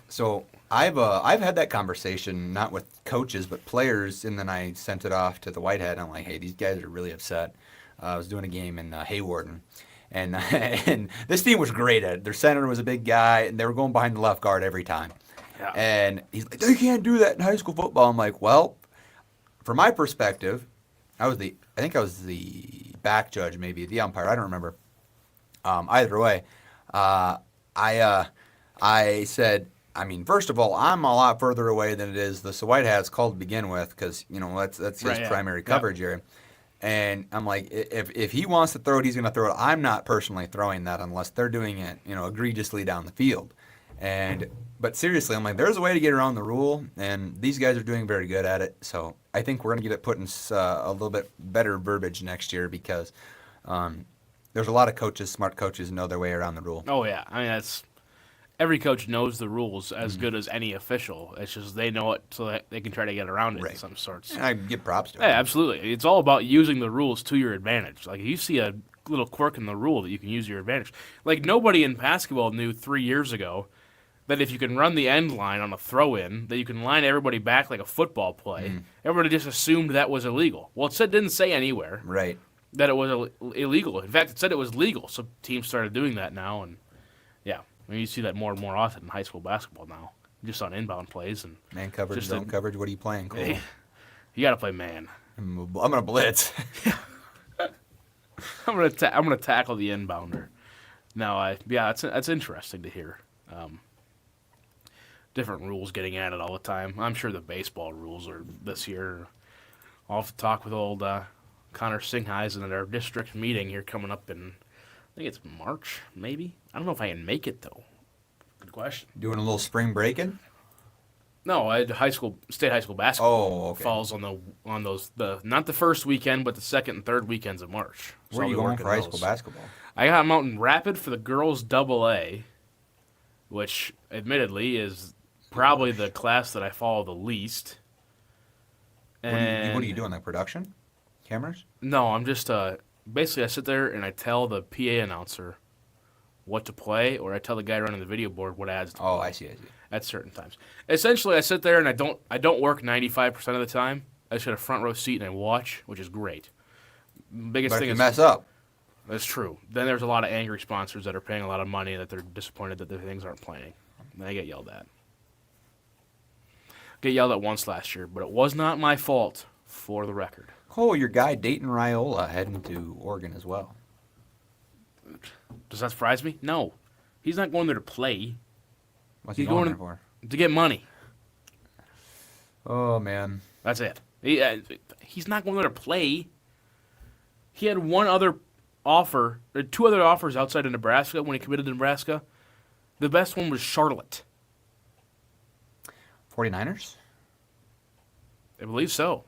so I've had that conversation not with coaches but players, and then I sent it off to the Whitehead. I'm like, hey, these guys are really upset. I was doing a game in Haywarden, and and this team was great at it. Their center was a big guy, and they were going behind the left guard every time. yeah. And he's like, they can't do that in high school football. I'm like, well, from my perspective, I think I was the back judge, maybe the umpire. I don't remember. Either way, I said, I mean, first of all, I'm a lot further away than it is the Whitehead's called to begin with, because that's his primary coverage area. And I'm like, if he wants to throw it, he's going to throw it. I'm not personally throwing that unless they're doing it, egregiously down the field. But seriously, I'm like, there's a way to get around the rule, and these guys are doing very good at it. So I think we're going to get it put in a little bit better verbiage next year because there's a lot of coaches, smart coaches, know their way around the rule. Oh yeah, I mean every coach knows the rules as good as any official. It's just they know it so that they can try to get around it in some sorts. And I give props to it. Yeah, absolutely. It's all about using the rules to your advantage. Like if you see a little quirk in the rule that you can use your advantage. Like nobody in basketball knew 3 years ago that if you can run the end line on a throw-in, that you can line everybody back like a football play. Everybody just assumed that was illegal. Well, it didn't say anywhere that it was illegal. In fact, it said it was legal. So teams started doing that now, and yeah, I mean, you see that more and more often in high school basketball now, just on inbound plays and man coverage, zone coverage. What are you playing, Cole? You got to play man. I'm gonna blitz. I'm gonna tackle the inbounder. Now, that's interesting to hear. Different rules getting added all the time. I'm sure the baseball rules are this year. I'll have to talk with old Connor Singheisen at our district meeting here coming up in, I think it's March, maybe. I don't know if I can make it though. Good question. Doing a little spring breaking? No, I had state high school basketball. Oh, okay. Falls on those not the first weekend, but the second and third weekends of March. So Where are you going for high school basketball? I got Mountain Rapid for the girls AA, which admittedly is probably the class that I follow the least. And what are you doing, like production? Cameras? No, I'm just basically I sit there and I tell the PA announcer what to play, or I tell the guy running the video board what ads to play. Oh, I see. At certain times. Essentially, I sit there and I don't work 95% of the time. I just get a front row seat and I watch, which is great. Biggest But thing if is you mess up. That's true. Then there's a lot of angry sponsors that are paying a lot of money that they're disappointed that their things aren't playing. And they get yelled at. Get yelled at once last year, but it was not my fault, for the record. Cole, your guy Dayton Raiola heading to Oregon as well. Does that surprise me? No. He's not going there to play. What's he going there for? To get money. Oh, man. That's it. He's not going there to play. He had one other offer, or two other offers outside of Nebraska when he committed to Nebraska. The best one was Charlotte. 49ers? I believe so.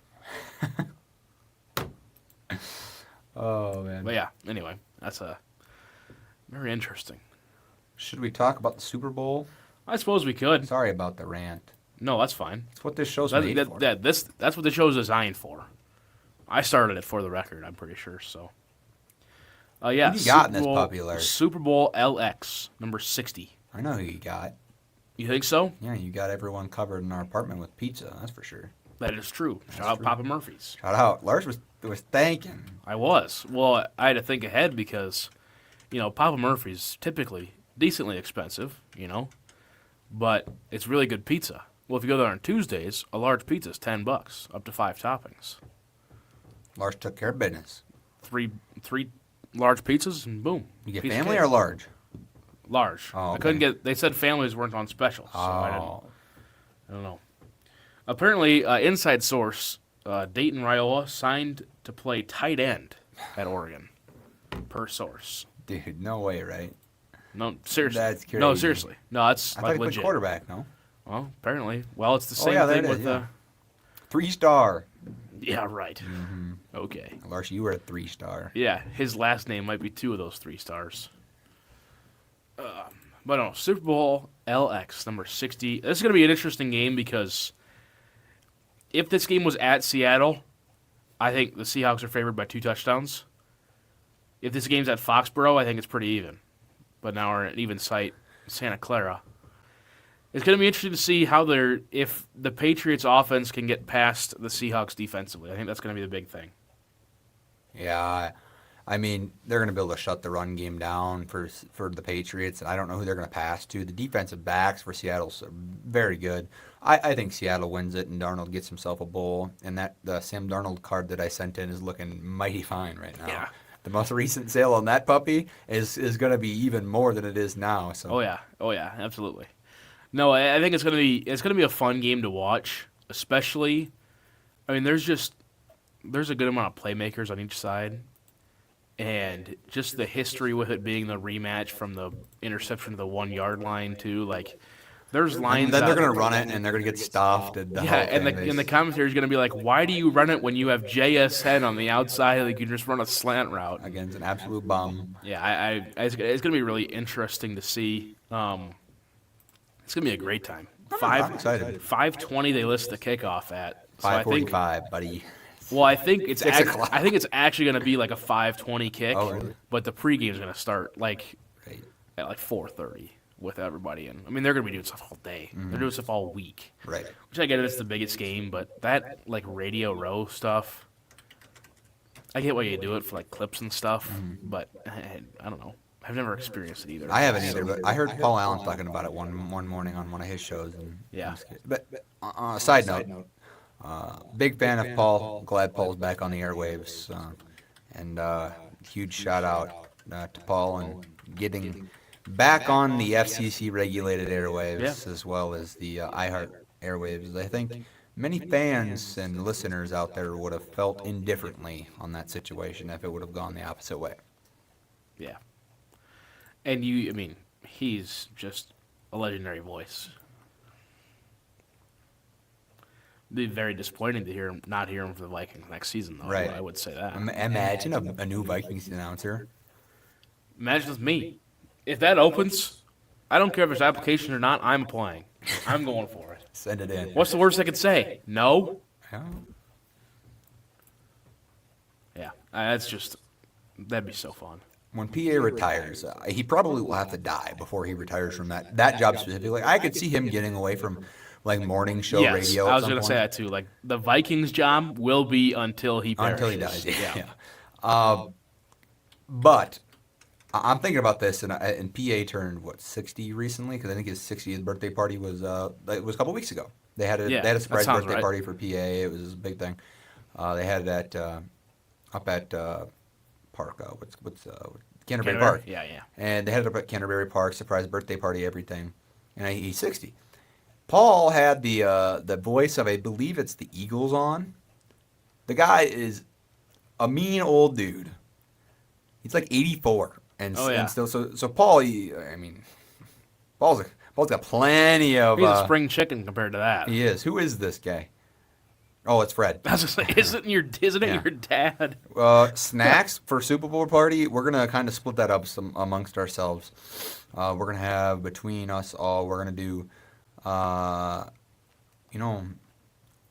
Oh, man. But yeah, anyway, that's very interesting. Should we talk about the Super Bowl? I suppose we could. Sorry about the rant. No, that's fine. That's what this show's made for. That's what the show's designed for. I started it for the record, I'm pretty sure, so. Yeah, Who you got in this popularity? Super Bowl LX, number 60. I know who you got. You think so? Yeah, you got everyone covered in our apartment with pizza, that's for sure. That is true. Shout out Papa Murphy's. Shout out. Larsch was thanking. I was. Well, I had to think ahead because, Papa Murphy's typically decently expensive, but it's really good pizza. Well, if you go there on Tuesdays, a large pizza is $10, up to 5 toppings. Larsch took care of business. Three large pizzas and boom. You get family or large? Larsch. Oh, okay. I couldn't get. They said families weren't on special, so I don't know. Apparently, inside source, Dayton Raiola signed to play tight end at Oregon, per source. Dude, no way, right? No, seriously. That's crazy. No, seriously. No, that's I like thought he legit. played quarterback, no? Well, apparently. Well, it's the Oh, same yeah, thing that with is, the. yeah. 3-star. Yeah, right. Okay. Larsh, you were a 3-star. Yeah, his last name might be 2 of those 3 stars. But no, Super Bowl LX number 60. This is going to be an interesting game because if this game was at Seattle, I think the Seahawks are favored by 2 touchdowns. If this game's at Foxborough, I think it's pretty even. But now we're at an even site, Santa Clara. It's going to be interesting to see if the Patriots offense can get past the Seahawks defensively. I think that's going to be the big thing. Yeah, I mean, they're going to be able to shut the run game down for the Patriots, and I don't know who they're going to pass to. The defensive backs for Seattle's very good. I think Seattle wins it, and Darnold gets himself a bowl, and the Sam Darnold card that I sent in is looking mighty fine right now. Yeah. The most recent sale on that puppy is going to be even more than it is now. So. Oh yeah, absolutely. No, I think it's gonna be a fun game to watch, especially. I mean, there's a good amount of playmakers on each side, and just the history with it being the rematch from the interception to the 1-yard line too. Like, there's lines. And then they're going to run it, and they're going to get stuffed. And and the commentary is going to be like, why do you run it when you have JSN on the outside? Like, you can just run a slant route. Against an absolute bum. Yeah, it's going to be really interesting to see. It's going to be a great time. I'm excited. 5:20 they list the kickoff at. So 5:45, buddy. Well, I think it's 6 o'clock. I think it's actually going to be like a 5:20 kick. Oh, really? But the pregame is going to start like Right. at like 4:30 with everybody in. I mean, they're going to be doing stuff all day. They're doing stuff all week. Right. Which I get it's the biggest game, but that like Radio Row stuff, I get why you do it for like clips and stuff, but I don't know. I've never experienced it either. I haven't either, but I heard Paul Allen talking about it one morning on one of his shows. And Yeah. But side note, big fan of Paul. Glad Paul's back on the airwaves. And huge shout out to Paul and getting back on the FCC-regulated airwaves as well as the iHeart airwaves. I think many fans and listeners out there would have felt indifferently on that situation if it would have gone the opposite way. Yeah. And he's just a legendary voice. It'd be very disappointing to not hear him for the Vikings next season, though. Right. I would say that. Imagine a new Vikings announcer. Imagine with me. If that opens, I don't care if it's application or not, I'm applying. I'm going for it. Send it in. What's the worst I could say? No? Yeah. Yeah. That'd be so fun. When PA retires, he probably will have to die before he retires from that job specifically. I could see him getting away from like morning show Yes, radio. I was going to say that too. Like the Vikings job will be until he perishes. Until he dies. Yeah. But I'm thinking about this, and PA turned 60 recently because I think his 60th birthday party was a couple weeks ago. They had a surprise birthday party for PA. It was a big thing. They had it up at Park. What's Canterbury Park? Yeah. And they had it up at Canterbury Park, surprise birthday party, everything. And he's 60. Paul had the voice of, I believe it's the Eagles on. The guy is a mean old dude. He's like 84, and still so Paul. Paul's got plenty of. He's a spring chicken compared to that. He is. Who is this guy? Oh, it's Fred. I was just like, isn't it your dad? Snacks for Super Bowl party. We're gonna kind of split that up amongst ourselves. We're gonna have between us all. We're gonna do. We're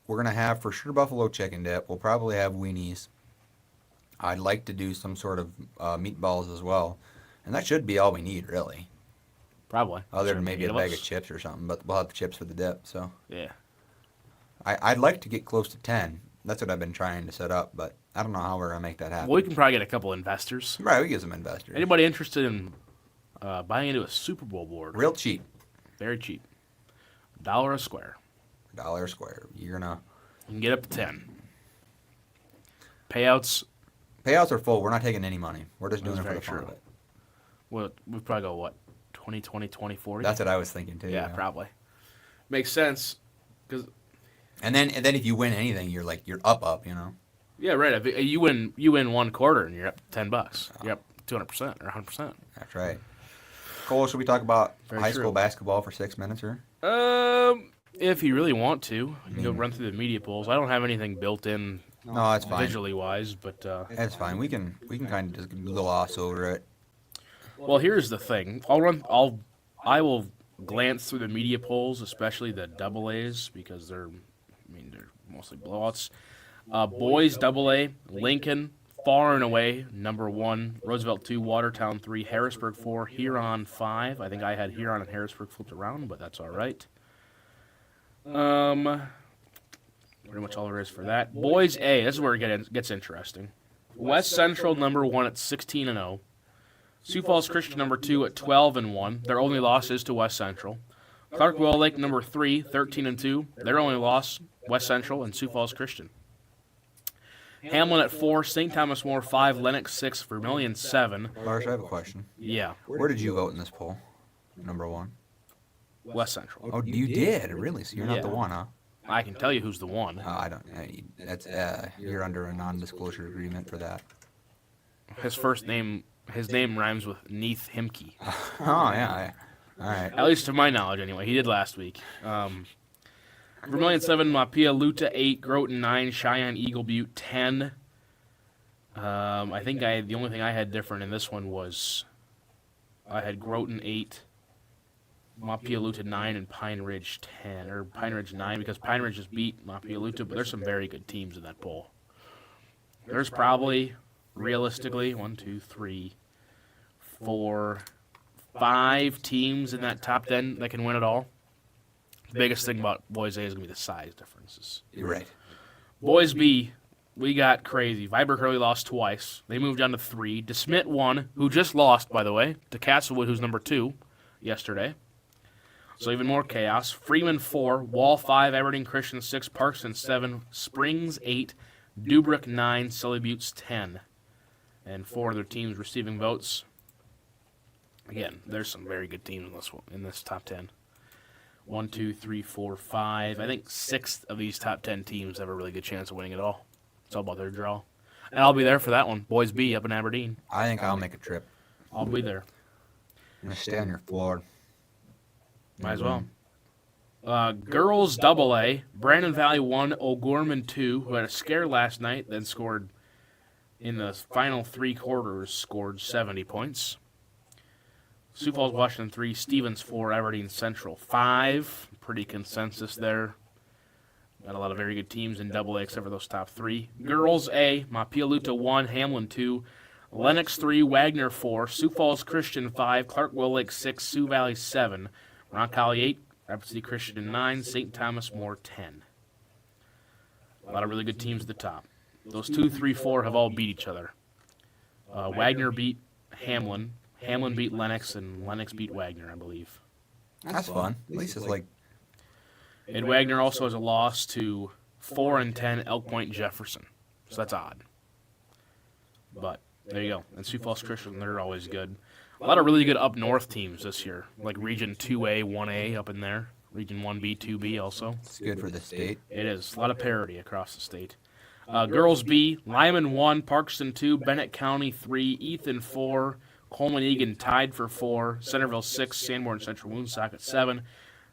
gonna have for sure buffalo chicken dip. We'll probably have weenies. I'd like to do some sort of meatballs as well, and that should be all we need, really. Probably. Other than maybe a bag of chips or something, but we'll have the chips for the dip. So yeah. I'd like to get close to 10. That's what I've been trying to set up, but I don't know how we're going to make that happen. Well, we can probably get a couple investors. Right, we get some investors. Anybody interested in buying into a Super Bowl board? Real cheap. Very cheap. $1 a square. $1 a square. You can get up to 10. Payouts are full. We're not taking any money. We're just doing it for the fun of it. Well, we've probably got, 2020-2040. That's what I was thinking too. Yeah, probably. Makes sense. And then if you win anything, you're up. Yeah, right. If you win one quarter and you're up $10. You're up 200% or 100%. That's right. Cole, should we talk about Very high true. school basketball for 6 minutes, or? If you really want to, you can go run through the media polls. I don't have anything built in No, that's fine. visually wise, but That's fine. We can kind of just gloss over it. well, here's the thing. I will glance through the media polls, especially the double A's, because they're mostly blowouts. Boys double A, Lincoln far and away number 1, Roosevelt 2, Watertown 3, Harrisburg 4, Huron 5. I think I had Huron and Harrisburg flipped around, but that's all right. Pretty much all there is for that. Boys A, this is where it gets interesting. West Central number 1 at 16-0. Sioux Falls Christian number 2 at 12-1. Their only loss is to West Central. Clark-Wall Lake number 3, 13-2. Their only loss, West Central and Sioux Falls Christian. Hamlin at 4, St. Thomas More 5, Lennox 6, Vermillion 7. Larsch, I have a question. Yeah, Where did you vote in this poll? Number 1. West Central. Oh, you did? Really? So you're not the Yeah. one, huh? I can tell you who's the one. I don't. That's you're under a non-disclosure agreement for that. His name rhymes with Neath Himke. Oh yeah. All right. At least to my knowledge, anyway. He did last week. Vermillion 7, Mapia Luta 8, Groton 9, Cheyenne Eagle Butte 10. I think the only thing I had different in this one was I had Groton 8, Mapia Luta 9, and Pine Ridge 10, or Pine Ridge 9, because Pine Ridge just beat Mapia Luta, but there's some very good teams in that poll. There's probably, realistically, 1, 2, 3, 4, 5 teams in that top 10 that can win it all. The biggest thing about Boys A is going to be the size differences. You're right. Boys B, we got crazy. Viber Curly lost twice. They moved down to 3. DeSmit 1, who just lost, by the way, to Castlewood, who's number 2, yesterday. So even more chaos. Freeman 4, Wall 5, Aberdeen Christian 6, Parkston 7, Springs 8, Dubrick 9, Sully Buttes 10. And 4 other teams receiving votes. Again, there's some very good teams in this top 10. 1, 2, 3, 4, 5. I think 6 of these top 10 teams have a really good chance of winning it all. It's all about their draw. And I'll be there for that one. Boys B up in Aberdeen. I think I'll make a trip. I'll be there. I'm gonna stay on your floor. Might as well. Girls Double A, Brandon Valley 1, O'Gorman 2, who had a scare last night, then scored in the final 3 quarters, scored 70 points. Sioux Falls Washington 3, Stevens 4, Aberdeen Central 5. Pretty consensus there. Got a lot of very good teams in Double A except for those top 3. Girls A, Mapia-Luta 1, Hamlin 2, Lennox 3, Wagner 4, Sioux Falls Christian 5, Clark-Will Lake 6, Sioux Valley 7, Roncalli 8, Rapid City Christian 9, St. Thomas More 10. A lot of really good teams at the top. Those 2, 3, 4 have all beat each other. Wagner beat Hamlin. Hamlin beat Lennox, and Lennox beat Wagner, I believe. That's fun. At least it's like. And Wagner also has a loss to 4 and 10 Elk Point Jefferson. So that's odd. But there you go. And Sioux Falls Christian, they're always good. A lot of really good up north teams this year, like Region 2A, 1A up in there. Region 1B, 2B also. It's good for the state. It is. A lot of parity across the state. Girls B, Lyman 1, Parkston 2, Bennett County 3, Ethan 4, Coleman Egan tied for 4, Centerville 6, Sanborn Central Woonsocket 7,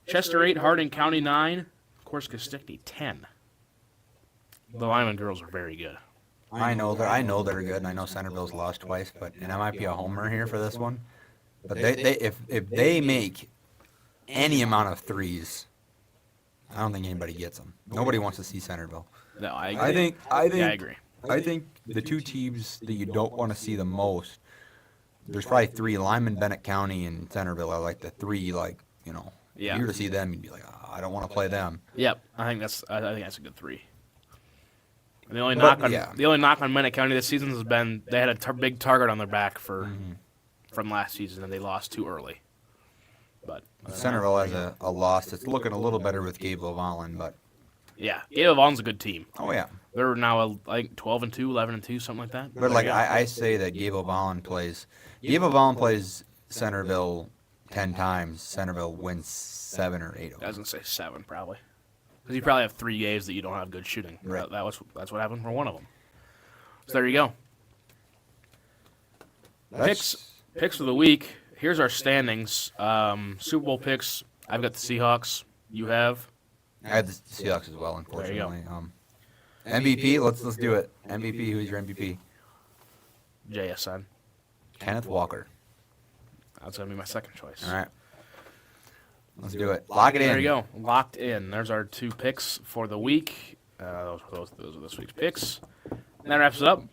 Chester 8, Harding County 9, of course, Stickney 10. The Lyman girls are very good. I know they're good, and I know Centerville's lost twice, and I might be a homer here for this one. But if they make any amount of threes, I don't think anybody gets them. Nobody wants to see Centerville. No, I agree. I agree. I think the 2 teams that you don't want to see the most, there's probably 3. Lyman, Bennett County, and Centerville are like the 3, Yeah. if you were to see them, you'd be like, oh, I don't want to play them. Yep, I think that's a good 3. And the only knock on Bennett County this season has been they had a big target on their back from last season, and they lost too early. But Centerville has a loss that's looking a little better with Gabe Lavalin, but yeah, Gabe Vaughn's a good team. oh yeah. They're now like 12-2, 11-2, something like that. But I say that Gabe Lavalin plays Centerville 10 times, Centerville wins 7 or 8 of I them. was going to say 7, probably. Because you probably have 3 games that you don't have good shooting. Right. That's what happened for one of them. So there you go. Picks for the week. Here's our standings. Super Bowl picks. I've got the Seahawks. You have? I had the Seahawks as well, There you go. unfortunately. MVP, let's do it. MVP, who's your MVP? JSN. Kenneth Walker. That's going to be my second choice. All right. Let's do it. Lock it in. There you go. Locked in. There's our 2 picks for the week. Those are this week's picks. And that wraps it up.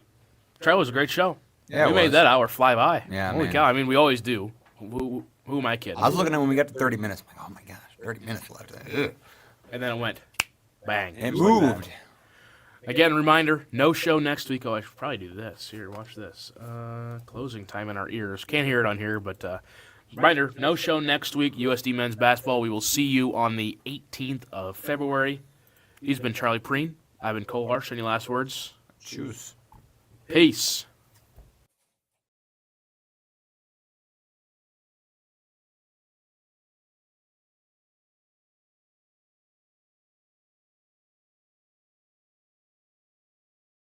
Trey, was a great show. Yeah, we made that hour fly by. Yeah, Holy man. cow. I mean, we always do. Who am I kidding? I was looking at when we got to 30 minutes. I'm like, oh my gosh, 30 minutes left. Ugh. And then it went bang. It Just like moved. that. Again, reminder, no show next week. Oh, I should probably do this. Here, watch this. Closing time in our ears. Can't hear it on here, but reminder, no show next week. USD men's basketball. We will see you on the 18th of February. He's been Charlie Prien. I've been Cole Larsch. Any last words? Choose. Peace.